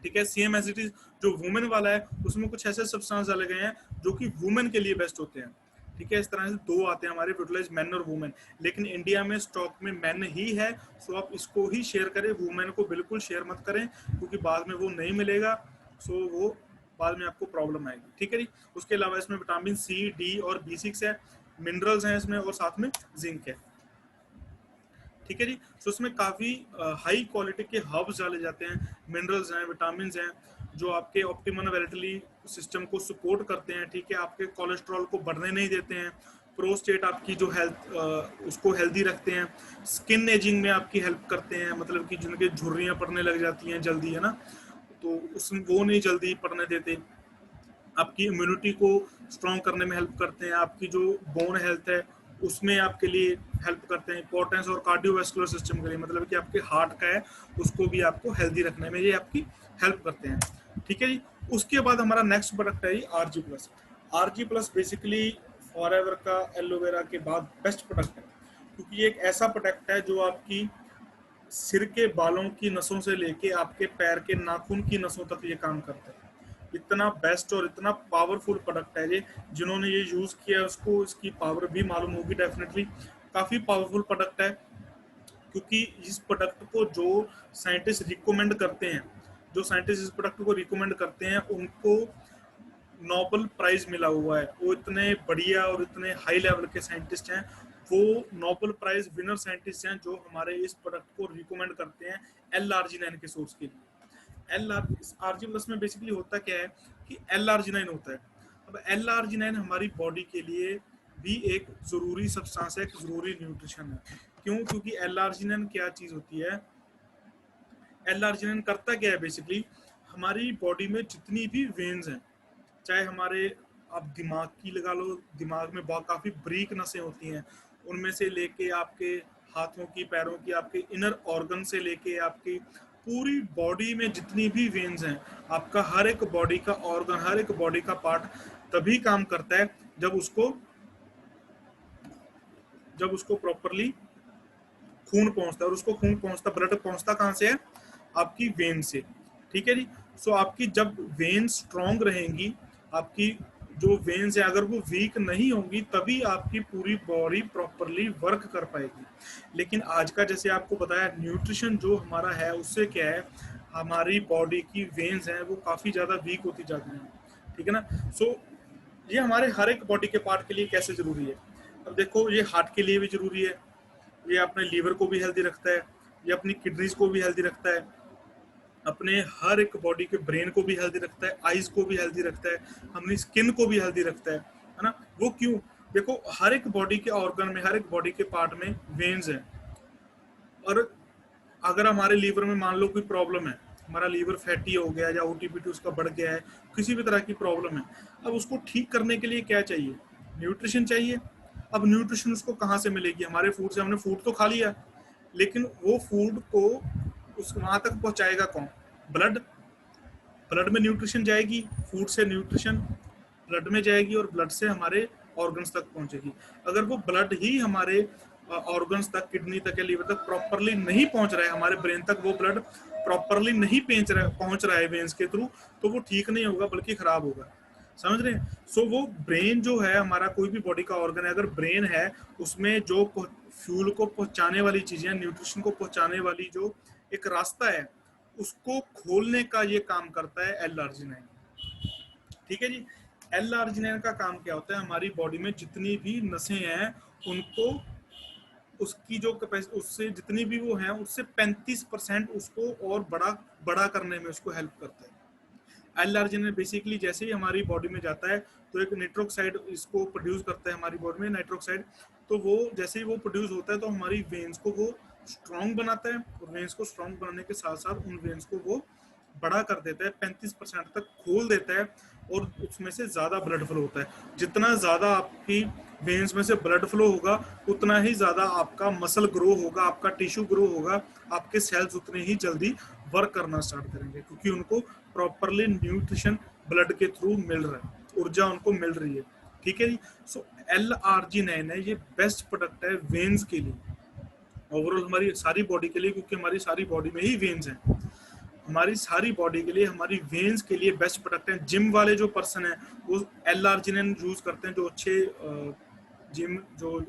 ठीक है। सेम एज इट इज जो वुमेन वाला है उसमें कुछ ऐसे सब्सटेंस डाले गए हैं जो कि वुमेन के लिए बेस्ट होते हैं, ठीक है। इस तरह से दो आते हैं हमारे विटलाइज मैन और वुमेन, लेकिन इंडिया में स्टॉक में मैन ही है। सो आप इसको ही शेयर करें, वुमेन को बिल्कुल शेयर मत करें क्योंकि बाद में वो नहीं मिलेगा। सो वो बाद में आपको प्रॉब्लम आएगी, ठीक है जी। उसके अलावा इसमें विटामिन C, D और B6 है, मिनरल्स हैं इसमें और साथ में जिंक है, ठीक है जी। सो इसमें काफ़ी हाई क्वालिटी के हर्ब्स डाले जाते हैं, मिनरल्स हैं, विटामिन हैं, जो आपके ऑप्टिमल वेरिटली सिस्टम को सपोर्ट करते हैं, ठीक है। आपके कोलेस्ट्रॉल को बढ़ने नहीं देते हैं, प्रोस्टेट आपकी जो हेल्थ उसको हेल्दी रखते हैं, स्किन एजिंग में आपकी हेल्प करते हैं, मतलब कि जिनके झुर्रियाँ पड़ने लग जाती हैं जल्दी, है ना, तो उस वो नहीं जल्दी पड़ने देते। आपकी इम्यूनिटी को स्ट्रॉन्ग करने में हेल्प करते हैं, आपकी जो बोन हेल्थ है उसमें आपके लिए हेल्प करते हैं, इंपॉर्टेंस और कार्डियोवैस्कुलर सिस्टम के लिए, मतलब कि आपके हार्ट का है उसको भी आपको हेल्दी रखने में ये आपकी हेल्प करते हैं, ठीक है जी। उसके बाद हमारा नेक्स्ट प्रोडक्ट है RG+। RG+ बेसिकली फॉरएवर का एलोवेरा के बाद बेस्ट प्रोडक्ट है, क्योंकि ये एक ऐसा प्रोडक्ट है जो आपकी सिर के बालों की नसों से लेके आपके पैर के नाखून की नसों तक ये काम करता है। इतना बेस्ट और इतना पावरफुल प्रोडक्ट है ये, जिन्होंने ये यूज किया उसको इसकी पावर भी मालूम होगी डेफिनेटली। काफी पावरफुल प्रोडक्ट है, क्योंकि इस प्रोडक्ट को जो साइंटिस्ट रिकमेंड करते हैं, जो साइंटिस्ट इस प्रोडक्ट को रिकमेंड करते हैं उनको नोबेल प्राइज मिला हुआ है। वो इतने बढ़िया और इतने हाई लेवल के साइंटिस्ट हैं, वो नोबेल प्राइज विनर साइंटिस्ट हैं जो हमारे इस प्रोडक्ट को रिकमेंड करते हैं L-arginine के सोर्स के लिए। RG+ में बेसिकली होता क्या है कि L-arginine होता है। अब L-arginine हमारी बॉडी के लिए भी एक जरूरी सब्सटेंस है, एक जरूरी न्यूट्रिशन है। क्यों? क्योंकि L-arginine क्या चीज होती है, L-arginine करता क्या है बेसिकली, हमारी बॉडी में जितनी भी वेन्स हैं, चाहे हमारे आप दिमाग की लगा लो, दिमाग में बहुत काफ़ी ब्रीक नसें होती हैं, उनमें से लेके आपके हाथों की, पैरों की, आपके इनर ऑर्गन से लेके आपकी पूरी बॉडी में जितनी भी वेन्स हैं, आपका हर एक बॉडी का ऑर्गन, हर एक बॉडी का पार्ट तभी काम करता है जब उसको प्रॉपरली खून पहुंचता है। और उसको खून पहुंचता, ब्लड पहुंचता कहाँ से है, आपकी वेन से, ठीक है जी। सो आपकी जब वेन स्ट्रांग रहेंगी, आपकी जो वेन्स है अगर वो वीक नहीं होंगी तभी आपकी पूरी बॉडी प्रॉपरली वर्क कर पाएगी। लेकिन आज का जैसे आपको बताया न्यूट्रिशन जो हमारा है उससे क्या है, हमारी बॉडी की वेन्स हैं वो काफ़ी ज़्यादा वीक होती जाती हैं, ठीक है ना। सो ये हमारे हर एक बॉडी के पार्ट के लिए कैसे ज़रूरी है। अब देखो ये हार्ट के लिए भी ज़रूरी है, ये अपने लीवर को भी हेल्दी रखता है, ये अपनी किडनीज को भी हेल्दी रखता है, अपने हर एक बॉडी के ब्रेन को भी हेल्दी रखता है, आइज को भी हेल्दी रखता है, अपनी स्किन को भी हेल्दी रखता है ना। वो क्यों, देखो हर एक बॉडी के ऑर्गन में, हर एक बॉडी के पार्ट में वेन्स हैं। और अगर हमारे लीवर में मान लो कोई प्रॉब्लम है, हमारा लीवर फैटी हो गया या ओटीपीटी उसका बढ़ गया है, किसी भी तरह की प्रॉब्लम है, अब उसको ठीक करने के लिए क्या चाहिए, न्यूट्रिशन चाहिए। अब न्यूट्रिशन उसको कहाँ से मिलेगी, हमारे फूड से। हमने फूड तो खा लिया, लेकिन वो फूड को उस वहां तक पहुंचाएगा कौन, ब्लड। ब्लड में न्यूट्रिशन जाएगी, फूड से न्यूट्रिशन ब्लड में जाएगी और ब्लड से हमारे ऑर्गन्स तक पहुंचेगी। अगर वो ब्लड ही हमारे ऑर्गन्स तक, किडनी तक या लीवर तक प्रॉपरली नहीं पहुंच रहा है, हमारे ब्रेन तक वो ब्लड प्रॉपरली नहीं पहुंच रहा है वेन्स के थ्रू, तो वो ठीक नहीं होगा बल्कि खराब होगा। समझ रहे हैं। सो वो ब्रेन जो है हमारा, कोई भी बॉडी का ऑर्गन है, अगर ब्रेन है उसमें जो फ्यूल को पहुंचाने वाली चीजें, न्यूट्रिशन को पहुंचाने वाली जो एक रास्ता है, उसको खोलने का ये काम करता है एल आर्जिनाइन। ठीक है जी। एल आर्जिनाइन का काम क्या होता है, हमारी बॉडी में जितनी भी नसें हैं उनको, उसकी जो कैपेसिटी, उससे जितनी भी वो हैं उससे 35% उसको और बड़ा करने में उसको हेल्प करता है। एल आर्जिनाइन बेसिकली जैसे ही हमारी बॉडी में जाता है तो एक नाइट्रोक्साइड इसको प्रोड्यूस करता है हमारी बॉडी में, नाइट्रोक्साइड। तो वो जैसे ही वो प्रोड्यूस होता है तो हमारी वेन्स को वो स्ट्रॉन्ग बनाता है, और वेन्स को स्ट्रॉन्ग बनाने के साथ साथ उन वेन्स को वो बड़ा कर देता है, 35% तक खोल देता है, और उसमें से ज़्यादा ब्लड फ्लो होता है। जितना ज़्यादा आपकी वेन्स में से ब्लड फ्लो होगा उतना ही ज़्यादा आपका मसल ग्रो होगा, आपका टिश्यू ग्रो होगा, आपके सेल्स उतने ही जल्दी वर्क करना स्टार्ट करेंगे, क्योंकि उनको प्रॉपरली न्यूट्रिशन ब्लड के थ्रू मिल रहा है, ऊर्जा उनको मिल रही है। ठीक है जी। सो L-arginine है, ये बेस्ट प्रोडक्ट है वेन्स के लिए, ओवरऑल हमारी सारी बॉडी के लिए, क्योंकि हमारी सारी बॉडी में ही वेन्स हैं। हमारी सारी बॉडी के लिए, हमारी वेन्स के लिए बेस्ट प्रोडक्ट है। जिम वाले जो पर्सन है वो L-arginine यूज करते हैं, जो अच्छे जिम जो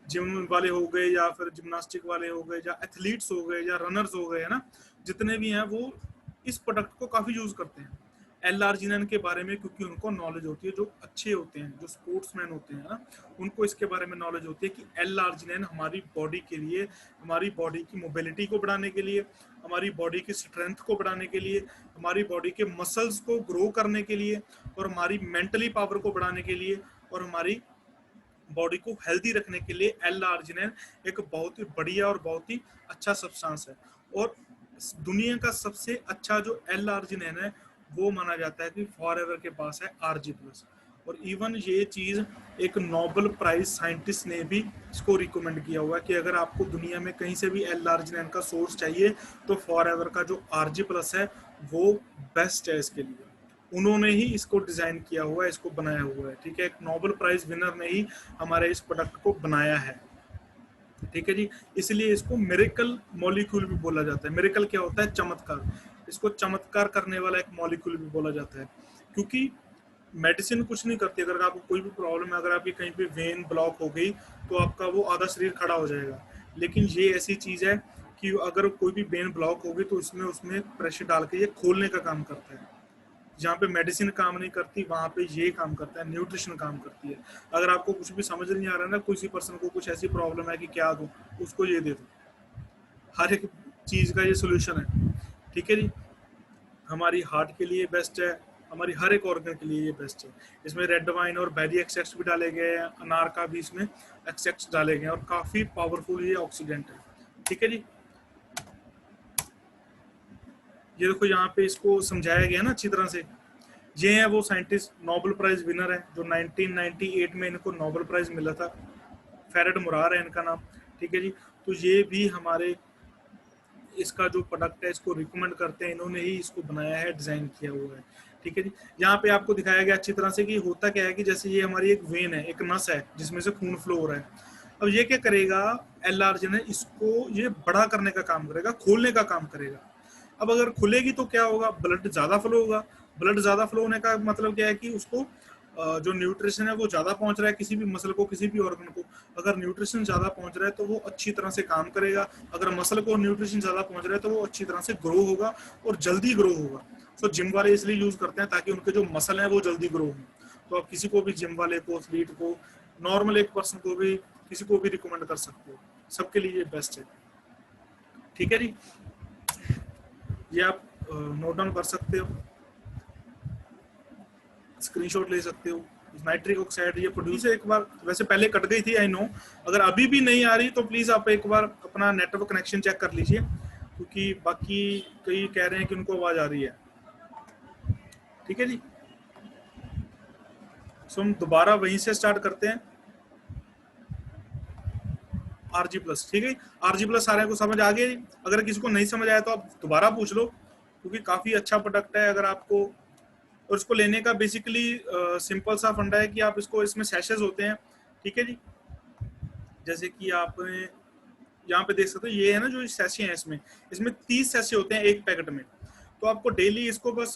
जिम वाले हो गए, या फिर जिम्नास्टिक वाले हो गए, या एथलीट्स हो गए, या रनर्स हो गए, है ना, जितने भी हैं वो इस प्रोडक्ट को काफी यूज करते हैं एल आर्जिनाइन के बारे में, क्योंकि उनको नॉलेज होती है। जो अच्छे होते हैं, जो स्पोर्ट्समैन होते हैं ना, उनको इसके बारे में नॉलेज होती है कि एल आर्जिनाइन हमारी बॉडी के लिए, हमारी बॉडी की मोबिलिटी को बढ़ाने के लिए, हमारी बॉडी की स्ट्रेंथ को बढ़ाने के लिए, हमारी बॉडी के मसल्स को ग्रो करने के लिए, और हमारी मेंटली पावर को बढ़ाने के लिए, और हमारी बॉडी को हेल्दी रखने के लिए एल आर्जिनाइन एक बहुत ही बढ़िया और बहुत ही अच्छा सब्सटेंस है। और दुनिया का सबसे अच्छा जो एल आर्जिनाइन है वो माना जाता है कि फॉरएवर के पास है आरजी प्लस। और इवन ये चीज एक नोबेल प्राइज साइंटिस्ट ने भी इसको रिकमेंड किया हुआ है कि अगर आपको दुनिया में कहीं से भी एल आर्जिनाइन का सोर्स चाहिए तो फॉरएवर का जो आरजी प्लस है वो बेस्ट है इसके लिए। उन्होंने ही इसको डिजाइन किया हुआ है, इसको बनाया हुआ है। ठीक है, एक नोबेल प्राइज विनर ने ही हमारे इस प्रोडक्ट को बनाया है। ठीक है जी। इसलिए इसको मिरेकल मॉलिक्यूल भी बोला जाता है। मिरेकल क्या होता है, चमत्कार। इसको चमत्कार करने वाला एक मॉलिक्यूल भी बोला जाता है, क्योंकि मेडिसिन कुछ नहीं करती। अगर आपको कोई भी प्रॉब्लम है, अगर आपकी कहीं पे वेन ब्लॉक हो गई तो आपका वो आधा शरीर खड़ा हो जाएगा। लेकिन ये ऐसी चीज है कि अगर कोई भी वेन ब्लॉक होगी तो उसमें प्रेशर डाल के ये खोलने का काम करता है। जहाँ पे मेडिसिन काम नहीं करती वहाँ पे ये काम करता है, न्यूट्रिशन काम करती है। अगर आपको कुछ भी समझ नहीं आ रहा है ना, किसी पर्सन को कुछ ऐसी प्रॉब्लम है कि क्या दूं, उसको ये दे दो, हर एक चीज का ये सोल्यूशन है। ठीक है जी। हमारी हार्ट के लिए बेस्ट है, हमारी हर एक ऑर्गन के लिए ये बेस्ट है। इसमें रेड वाइन और बेरी एक्सट्रैक्ट भी डाले गए हैं, अनार का भी इसमें एक्सट्रैक्ट डाले गए हैं, और काफी पावरफुल ये ऑक्सीडेंट है। ठीक है जी। ये देखो यहाँ पे इसको समझाया गया ना अच्छी तरह से। ये है वो साइंटिस्ट, नोबेल प्राइज विनर है, जो 1998 में इनको नोबेल प्राइज मिला था। फेरेड मुरार है इनका नाम। ठीक है जी। तो ये भी हमारे इसका जो प्रोडक्ट है इसको रिकमेंड करते हैं, इन्होंने ही इसको बनाया है, डिजाइन किया हुआ है। ठीक है जी। यहाँ पे आपको दिखाया गया अच्छी तरह से कि होता क्या है कि जैसे ये हमारी एक वेन है, एक नस है जिसमें से खून फ्लो हो रहा है। अब ये क्या करेगा, एल आर्जिनाइन इसको ये बड़ा करने का काम करेगा, खोलने का काम करेगा। अब अगर खुलेगी तो क्या होगा, ब्लड ज्यादा फ्लो होगा। ब्लड ज्यादा फ्लो होने का मतलब क्या है कि उसको जो न्यूट्रिशन है वो ज़्यादा पहुंच रहा है किसी भी मसल को, किसी भी ऑर्गन को। अगर न्यूट्रिशन ज़्यादा पहुंच रहा है तो वो अच्छी तरह से काम करेगा। अगर मसल को न्यूट्रिशन ज़्यादा पहुंच रहा है तो वो अच्छी तरह से ग्रो होगा और जल्दी ग्रो होगा। सो जिम वाले इसलिए यूज़ करते हैं ताकि उनके जो मसल हैं वो जल्दी ग्रो हों। तो आप किसी को भी, जिम वाले को, एथलीट को, नॉर्मल एक पर्सन को भी, किसी को भी रिकमेंड कर सकते हो। सबके लिए ये बेस्ट है। ठीक है जी, ये आप नोट डाउन कर सकते हो, स्क्रीनशॉट ले सकते हो। नाइट्रिक ऑक्साइड ये प्रोड्यूस है, एक बार वैसे पहले कट गई थी आई नो, अगर अभी भी नहीं आ रही तो प्लीज़ आप एक बार अपना नेटवर्क कनेक्शन चेक कर लीजिए, क्योंकि बाकी कई कह रहे हैं कि उनको आवाज़ आ रही है। ठीक है जी, सो हम दोबारा वहीं से स्टार्ट करते हैं। आरजी प्लस, ठीक है, आरजी प्लस सारे को समझ आ गया। अगर किसी को नहीं समझ आया तो आप दोबारा पूछ लो, क्योंकि काफ़ी अच्छा प्रोडक्ट है। अगर आपको, और इसको लेने का बेसिकली सिंपल सा फंडा है कि आप इसको, इसमें सैशेज होते हैं, ठीक है जी। जैसे कि आप यहाँ पे देख सकते हो, ये है ना जो सैशे हैं, इसमें इसमें 30 सैशे होते हैं एक पैकेट में। तो आपको डेली इसको बस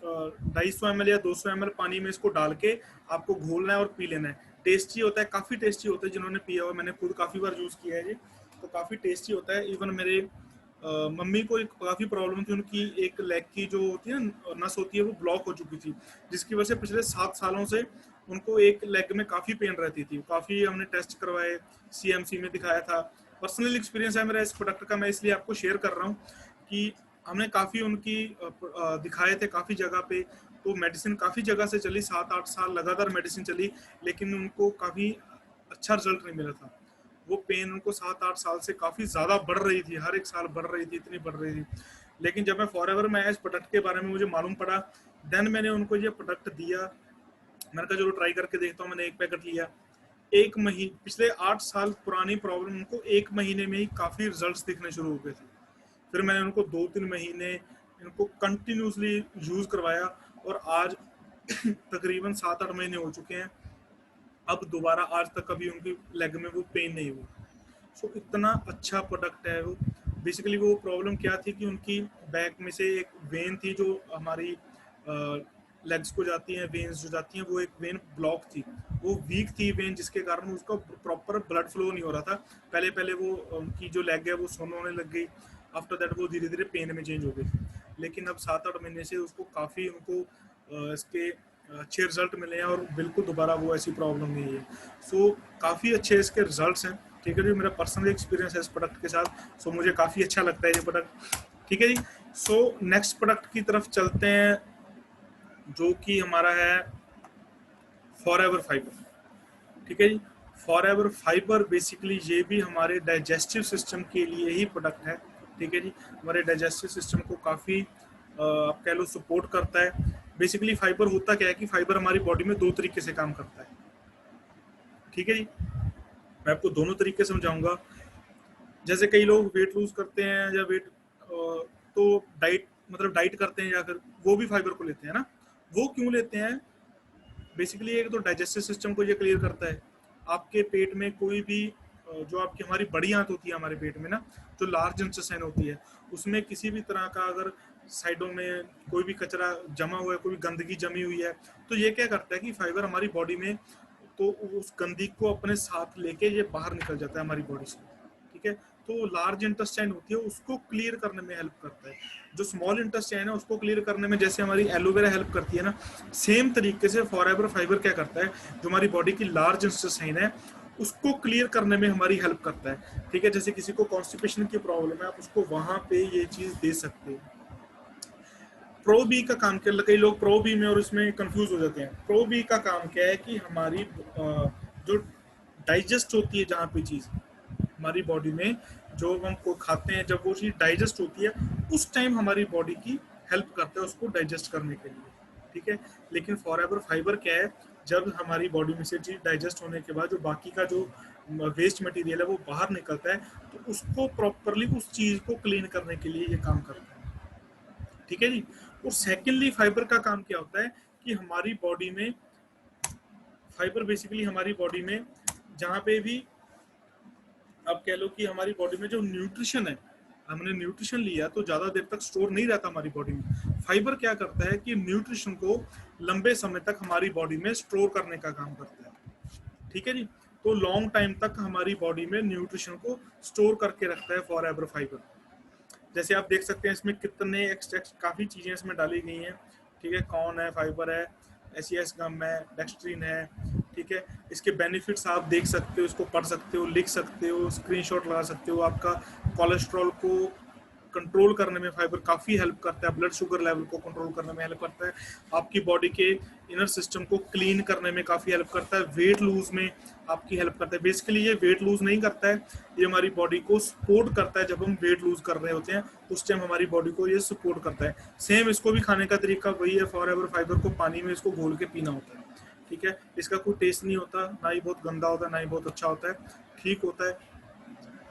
250 ml या 200 ml पानी में इसको डाल के आपको घोलना है और पी लेना है। टेस्टी होता है, काफ़ी टेस्टी होता है। जिन्होंने पिया हुआ, मैंने खुद काफ़ी बार यूज़ किया है ये, तो काफ़ी टेस्टी होता है। इवन मेरे मम्मी को एक काफ़ी प्रॉब्लम थी, उनकी एक लेग की जो होती है नस होती है वो ब्लॉक हो चुकी थी, जिसकी वजह से पिछले 7 सालों से उनको एक लेग में काफ़ी पेन रहती थी। काफ़ी हमने टेस्ट करवाए, सीएमसी में दिखाया था। पर्सनल एक्सपीरियंस है मेरा इस प्रोडक्ट का, मैं इसलिए आपको शेयर कर रहा हूँ कि हमने काफ़ी उनकी दिखाए थे काफ़ी जगह पे। तो मेडिसिन काफ़ी जगह से चली, 7-8 साल लगातार मेडिसिन चली, लेकिन उनको काफ़ी अच्छा रिजल्ट नहीं मिला था। वो पेन उनको 7-8 साल से काफ़ी ज़्यादा बढ़ रही थी, हर एक साल बढ़ रही थी, इतनी बढ़ रही थी। लेकिन जब मैं फॉरएवर में आया, इस प्रोडक्ट के बारे में मुझे मालूम पड़ा, देन मैंने उनको ये प्रोडक्ट दिया। मैंने कहा चलो ट्राई करके देखता हूँ। मैंने एक पैकेट लिया, एक महीने, पिछले 8 साल पुरानी प्रॉब्लम उनको 1 महीने में ही काफ़ी रिजल्ट्स दिखने शुरू हो गए थे। फिर मैंने उनको 2-3 महीने इनको कंटिन्यूसली यूज़ करवाया, और आज तकरीबन 7-8 महीने हो चुके हैं। अब दोबारा आज तक कभी उनकी लेग में वो पेन नहीं हुआ। सो इतना अच्छा प्रोडक्ट है वो। बेसिकली वो प्रॉब्लम क्या थी कि उनकी बैक में से एक वेन थी जो हमारी लेग्स को जाती हैं, वेन्स जो जाती हैं, वो एक वेन ब्लॉक थी, वो वीक थी वेन, जिसके कारण उसका प्रॉपर ब्लड फ्लो नहीं हो रहा था। पहले पहले वो उनकी जो लेग है वो सोन होने लग गई। आफ्टर दैट वो धीरे धीरे पेन में चेंज हो गई। लेकिन अब 7-8 महीने से उसको काफ़ी उनको इसके अच्छे रिजल्ट मिले हैं, और बिल्कुल दोबारा वो ऐसी प्रॉब्लम नहीं है। सो काफ़ी अच्छे इसके रिजल्ट्स हैं। ठीक है जी, मेरा पर्सनल एक्सपीरियंस है इस प्रोडक्ट के साथ। सो मुझे काफ़ी अच्छा लगता है ये प्रोडक्ट। ठीक है जी, सो नेक्स्ट प्रोडक्ट की तरफ चलते हैं, जो कि हमारा है फॉरएवर फाइबर। ठीक है जी, फॉरएवर फाइबर बेसिकली ये भी हमारे डाइजेस्टिव सिस्टम के लिए ही प्रोडक्ट है। ठीक है जी, हमारे डाइजेस्टिव सिस्टम को काफ़ी आप कह लो सपोर्ट करता है। बेसिकली फाइबर होता क्या है कि फाइबर हमारी बॉडी में 2 तरीके से काम करता है। ठीक है जी, मैं आपको दोनों तरीके समझाऊंगा। जैसे कई लोग वेट लूज करते हैं या वेट तो डाइट, मतलब डाइट करते हैं, या फिर वो भी फाइबर को लेते हैं ना। वो क्यों लेते हैं? बेसिकली एक तो डाइजेस्टिव सिस्टम को ये क्लियर करता है। आपके पेट में कोई भी जो आपकी हमारी बड़ी आंत होती है हमारे पेट में ना, जो लार्ज इंटेस्टाइन होती है, उसमें किसी भी तरह का अगर साइडों में कोई भी कचरा जमा हुआ है, कोई गंदगी जमी हुई है, तो ये क्या करता है कि फाइबर हमारी बॉडी में, तो उस गंदगी को अपने साथ लेके ये बाहर निकल जाता है हमारी बॉडी से। ठीक है, तो लार्ज इंटेस्टाइन होती है उसको क्लियर करने में हेल्प करता है। जो स्मॉल इंटेस्टाइन है उसको क्लियर करने में जैसे हमारी एलोवेरा हेल्प करती है ना, सेम तरीके से फॉरएवर फाइबर क्या करता है, जो हमारी बॉडी की लार्ज इंटेस्टाइन है उसको क्लियर करने में हमारी हेल्प करता है। ठीक है, जैसे किसी को कॉन्स्टिपेशन की प्रॉब्लम है, आप उसको वहां पे ये चीज दे सकते हो। प्रो बी का काम क्या, कई लोग प्रो बी में और इसमें कंफ्यूज हो जाते हैं। प्रो बी का काम क्या है कि हमारी जो डाइजेस्ट होती है, जहाँ पे चीज हमारी बॉडी में जो हम को खाते हैं, जब वो चीज डाइजेस्ट होती है उस टाइम हमारी बॉडी की हेल्प करता है उसको डाइजेस्ट करने के लिए। ठीक है, लेकिन फॉरएवर फाइबर क्या है, जब हमारी बॉडी में से चीज डाइजेस्ट होने के बाद जो बाकी का जो वेस्ट मटेरियल है वो बाहर निकलता है, तो उसको प्रॉपरली उस चीज को क्लीन करने के लिए ये काम करता है। ठीक है जी, और सेकेंडली फाइबर का काम क्या होता है कि हमारी बॉडी में फाइबर बेसिकली हमारी बॉडी में जहाँ पे भी आप कह लो कि हमारी बॉडी में जो न्यूट्रिशन है, हमने न्यूट्रिशन लिया तो ज़्यादा देर तक स्टोर नहीं रहता हमारी बॉडी में। फाइबर क्या करता है कि न्यूट्रिशन को लंबे समय तक हमारी बॉडी में स्टोर करने का काम करता है। ठीक है जी, तो लॉन्ग टाइम तक हमारी बॉडी में न्यूट्रिशन को स्टोर करके रखता है फॉर एवर फाइबर। जैसे आप देख सकते हैं इसमें कितने एक्सट्रैक्ट, काफ़ी चीज़ें इसमें डाली गई हैं। ठीक है, कॉर्न है, फाइबर है, एस गम है, डेक्स्ट्रीन है। ठीक है, इसके बेनिफिट्स आप देख सकते हो, इसको पढ़ सकते हो, लिख सकते हो, स्क्रीनशॉट लगा सकते हो। आपका कोलेस्ट्रॉल को कंट्रोल करने में फाइबर काफ़ी हेल्प करता है, ब्लड शुगर लेवल को कंट्रोल करने में हेल्प करता है, आपकी बॉडी के इनर सिस्टम को क्लीन करने में काफ़ी हेल्प करता है, वेट लूज में आपकी हेल्प करता है। बेसिकली ये वेट लूज नहीं करता है, ये हमारी बॉडी को सपोर्ट करता है। जब हम वेट लूज कर रहे होते हैं उस टाइम हमारी बॉडी को ये सपोर्ट करता है। सेम इसको भी खाने का तरीका वही है, फॉर एवर फाइबर को पानी में इसको घोल के पीना होता है। ठीक है, इसका कोई टेस्ट नहीं होता, ना ही बहुत गंदा होता है ना ही बहुत अच्छा होता है, ठीक होता है।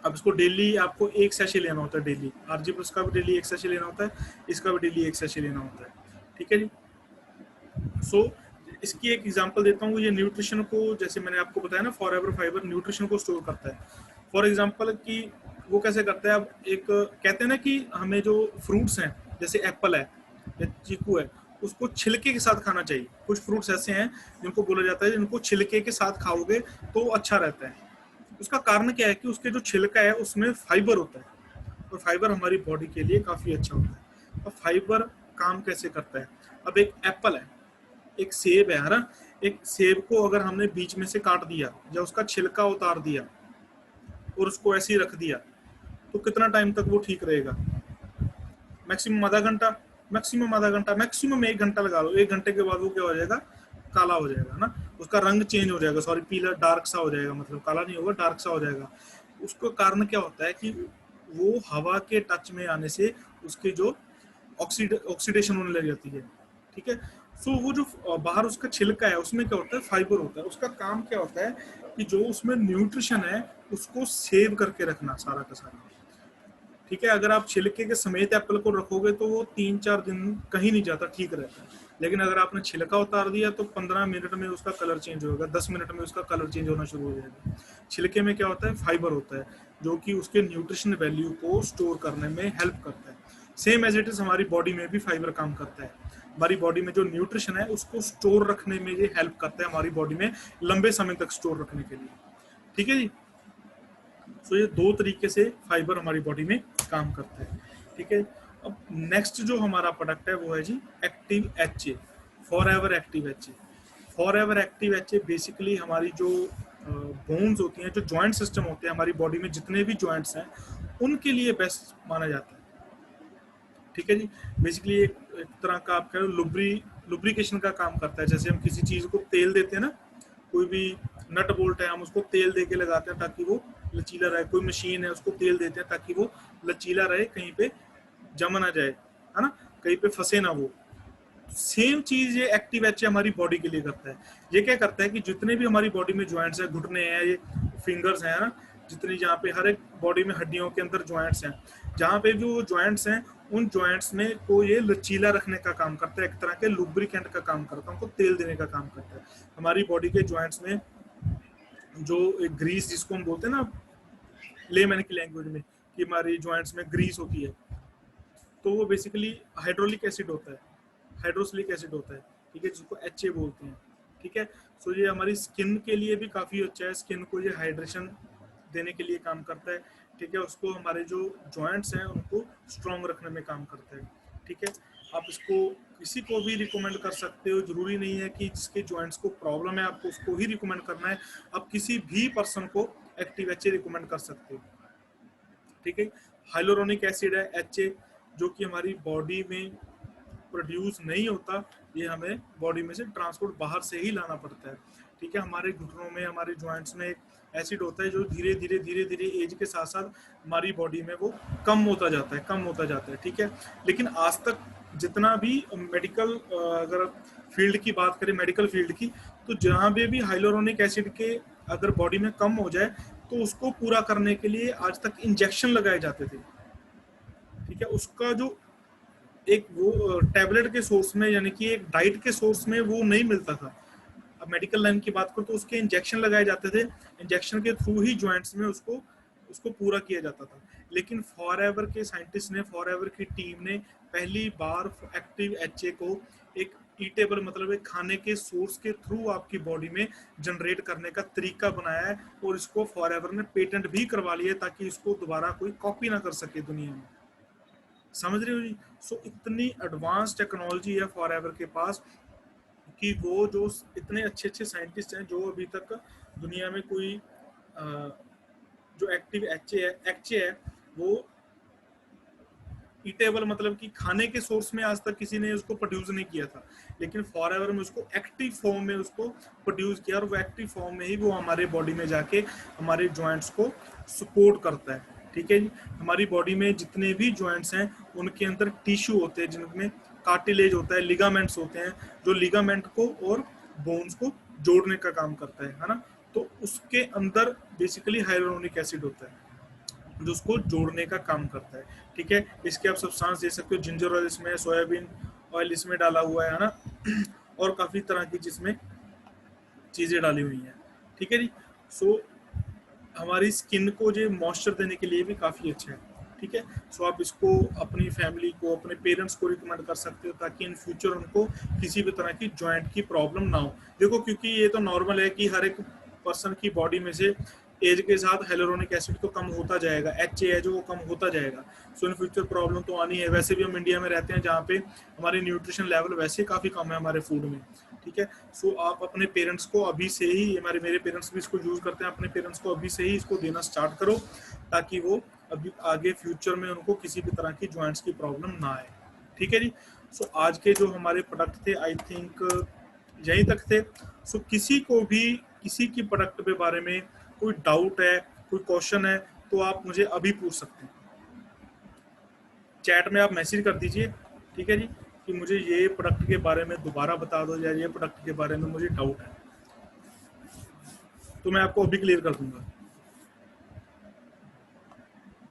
अब इसको डेली आपको एक सैशे लेना होता है, डेली आरजी प्लस का भी डेली एक सैशे लेना होता है, इसका भी डेली एक सैशे लेना होता है। ठीक है जी, सो इसकी एक एग्जांपल देता हूँ। ये न्यूट्रिशन को, जैसे मैंने आपको बताया ना, फॉर एवर फाइबर न्यूट्रिशन को स्टोर करता है। फॉर एग्जांपल कि वो कैसे करता है, अब एक कहते हैं ना कि हमें जो फ्रूट्स हैं जैसे एप्पल है या चीकू है, उसको छिलके के साथ खाना चाहिए। कुछ फ्रूट्स ऐसे हैं जिनको बोला जाता है जिनको छिलके के साथ खाओगे तो अच्छा रहता है। उसका कारण क्या है कि उसके जो छिलका है उसमें फाइबर होता है, और फाइबर हमारी बॉडी के लिए काफ़ी अच्छा होता है। अब फाइबर काम कैसे करता है, अब एक एप्पल है, एक सेब है ना, एक सेब को अगर हमने बीच में से काट दिया या उसका छिलका उतार दिया और उसको ऐसे ही रख दिया तो कितना टाइम तक वो ठीक रहेगा? मैक्सिमम आधा घंटा, मैक्सिमम आधा घंटा, मैक्सिमम एक घंटा लगा लो। एक घंटे के बाद वो क्या हो जाएगा, काला हो जाएगा ना, उसका रंग चेंज हो जाएगा, सॉरी पीला डार्क सा हो जाएगा, मतलब काला नहीं होगा, डार्क सा हो जाएगा। उसका कारण क्या होता है कि वो हवा के टच में आने से उसकी जो ऑक्सीडेशन होने लग जाती है। ठीक है, सो वो जो बाहर उसका छिलका है उसमें क्या होता है, फाइबर होता है। उसका काम क्या होता है कि जो उसमें न्यूट्रिशन है उसको सेव करके रखना सारा का सारा। ठीक है, अगर आप छिलके के समेत एप्पल को रखोगे तो वो 3-4 दिन कहीं नहीं जाता, ठीक रहता है। लेकिन अगर आपने छिलका उतार दिया तो 15 मिनट में उसका कलर चेंज होगा, 10 मिनट में उसका कलर चेंज होना शुरू हो जाएगा। छिलके में क्या होता है, फाइबर होता है जो कि उसके न्यूट्रिशन वैल्यू को स्टोर करने में हेल्प करता है। सेम एज इट इज हमारी बॉडी में भी फाइबर काम करता है। हमारी बॉडी में जो न्यूट्रिशन है उसको स्टोर रखने में ये हेल्प करता है, हमारी बॉडी में लंबे समय तक स्टोर रखने के लिए। ठीक है जी, सो ये दो तरीके से फाइबर हमारी बॉडी में काम करता है। ठीक है, अब नेक्स्ट जो हमारा प्रोडक्ट है वो है जी Active H A, Forever Active H A. Forever Active H A basically हमारी जो बोन्स होती हैं, जो जॉइंट सिस्टम होते हैं हमारी बॉडी में, जितने भी जॉइंट्स हैं उनके लिए बेस्ट माना जाता है। ठीक है जी, बेसिकली एक तरह का आप कह लो लुब्रिकेशन का काम करता है। जैसे हम किसी चीज़ को तेल देते हैं ना, कोई भी नट बोल्ट है हम उसको तेल दे के लगाते हैं ताकि वो लचीला रहे, कोई मशीन है उसको तेल देते हैं ताकि वो लचीला रहे, कहीं पे जम ना जाए, है ना, कहीं पे फंसे ना वो। सेम चीज ये एक्टिव एच हमारी बॉडी के लिए करता है। ये क्या करता है कि जितने भी हमारी बॉडी में ज्वाइंट्स हैं, घुटने हैं, ये फिंगर्स हैं ना, जितनी जहाँ पे हर एक बॉडी में हड्डियों के अंदर ज्वाइंट्स हैं, जहाँ पे जो ज्वाइंट्स हैं उन ज्वाइंट्स में को ये लचीला रखने का काम करता है, एक तरह के लुब्रिकेंट का काम करता है, उनको तेल देने का काम करता है। हमारी बॉडी के ज्वाइंट्स में जो एक ग्रीस जिसको हम बोलते हैं ना लेमैन की लैंग्वेज में, कि हमारी ज्वाइंट्स में ग्रीस होती है, तो वो बेसिकली हाइड्रोलिक एसिड होता है, हाइड्रोक्सिलिक एसिड होता है। ठीक है, जिसको HA बोलते हैं। ठीक है, सो ये हमारी स्किन के लिए भी काफ़ी अच्छा है, स्किन को ये हाइड्रेशन देने के लिए काम करता है। ठीक है, उसको हमारे जो जॉइंट्स हैं उनको स्ट्रॉन्ग रखने में काम करता है। ठीक है, आप इसको किसी को भी रिकमेंड कर सकते हो, जरूरी नहीं है कि जिसके जॉइंट्स को प्रॉब्लम है आपको उसको ही रिकमेंड करना है, आप किसी भी पर्सन को एक्टिव HA रिकमेंड कर सकते हो। ठीक है, हाइलोरोनिक एसिड है HA, जो कि हमारी बॉडी में प्रोड्यूस नहीं होता, ये हमें बॉडी में से ट्रांसपोर्ट बाहर से ही लाना पड़ता है। ठीक है, हमारे घुटनों में, हमारे जॉइंट्स में एक एसिड होता है जो धीरे धीरे एज के साथ साथ हमारी बॉडी में वो कम होता जाता है, कम होता जाता है। ठीक है, लेकिन आज तक जितना भी मेडिकल, अगर फील्ड की बात करें, मेडिकल फील्ड की, तो जहाँ भी हाइलोरोनिक एसिड के अगर बॉडी में कम हो जाए तो उसको पूरा करने के लिए आज तक इंजेक्शन लगाए जाते थे। ठीक है, उसका जो एक वो टैबलेट के सोर्स में, यानी कि एक डाइट के सोर्स में वो नहीं मिलता था। अब मेडिकल लाइन की बात करो तो उसके इंजेक्शन लगाए जाते थे, इंजेक्शन के थ्रू ही जॉइंट्स में उसको उसको पूरा किया जाता था। लेकिन फॉरएवर के साइंटिस्ट ने, फॉरएवर की टीम ने पहली बार एक्टिव एचए को एक ईटेबल मतलब एक खाने के सोर्स के थ्रू आपकी बॉडी में जनरेट करने का तरीका बनाया है, और इसको फॉरएवर ने पेटेंट भी करवा लिया है ताकि इसको दोबारा कोई कॉपी ना कर सके दुनिया में। समझ रहे हो जी? सो इतनी एडवांस टेक्नोलॉजी है फॉरएवर के पास कि वो जो इतने अच्छे अच्छे साइंटिस्ट हैं जो अभी तक दुनिया में कोई जो एक्टिव एचए है वो ईटेबल मतलब कि खाने के सोर्स में आज तक किसी ने उसको प्रोड्यूस नहीं किया था, लेकिन फॉरएवर में उसको एक्टिव फॉर्म में उसको प्रोड्यूस किया, और वो एक्टिव फॉर्म में ही वो हमारे बॉडी में जाके हमारे जॉइंट्स को सपोर्ट करता है। ठीक है जी। हमारी बॉडी में जितने भी जॉइंट्स हैं उनके अंदर टिश्यू होते हैं जिनमें कार्टिलेज होता है, लिगामेंट्स होते हैं, जो लिगामेंट को और बोन्स को जोड़ने का काम करता है ना। तो उसके अंदर बेसिकली हाइलुरोनिक एसिड होता है जो उसको जोड़ने का काम करता है। ठीक है, इसके आप सब्सटेंस दे सकते हो, जिंजर ऑयल इसमें, सोयाबीन ऑयल इसमें डाला हुआ है ना, और काफ़ी तरह की जिसमें चीज़ें डाली हुई हैं। ठीक है जी। सो हमारी स्किन को जो मॉइस्चर देने के लिए भी काफ़ी अच्छा है। ठीक है। सो आप इसको अपनी फैमिली को, अपने पेरेंट्स को रिकमेंड कर सकते हो ताकि इन फ्यूचर उनको किसी भी तरह की जॉइंट की प्रॉब्लम ना हो। देखो क्योंकि ये तो नॉर्मल है कि हर एक पर्सन की बॉडी में से एज के साथ हेलोरोनिक एसिड तो कम होता जाएगा, एचए है जो वो कम होता जाएगा। सो इन फ्यूचर प्रॉब्लम तो आनी है। वैसे भी हम इंडिया में रहते हैं जहाँ पे हमारी न्यूट्रिशन लेवल वैसे काफ़ी कम है हमारे फूड में। ठीक है। सो आप अपने पेरेंट्स को अभी से ही, मेरे पेरेंट्स भी इसको यूज़ करते हैं, अपने पेरेंट्स को अभी से ही इसको देना स्टार्ट करो ताकि वो अभी आगे फ्यूचर में उनको किसी भी तरह की जॉइंट्स की प्रॉब्लम ना आए। ठीक है जी। सो आज के जो हमारे प्रोडक्ट थे आई थिंक यहीं तक थे। सो किसी को भी किसी की प्रोडक्ट के बारे में कोई डाउट है, कोई क्वेश्चन है, तो आप मुझे अभी पूछ सकते हैं। चैट में आप मैसेज कर दीजिए। ठीक है जी, कि मुझे ये प्रोडक्ट के बारे में दोबारा बता दो या ये प्रोडक्ट के बारे में मुझे डाउट है, तो मैं आपको अभी क्लियर कर दूंगा।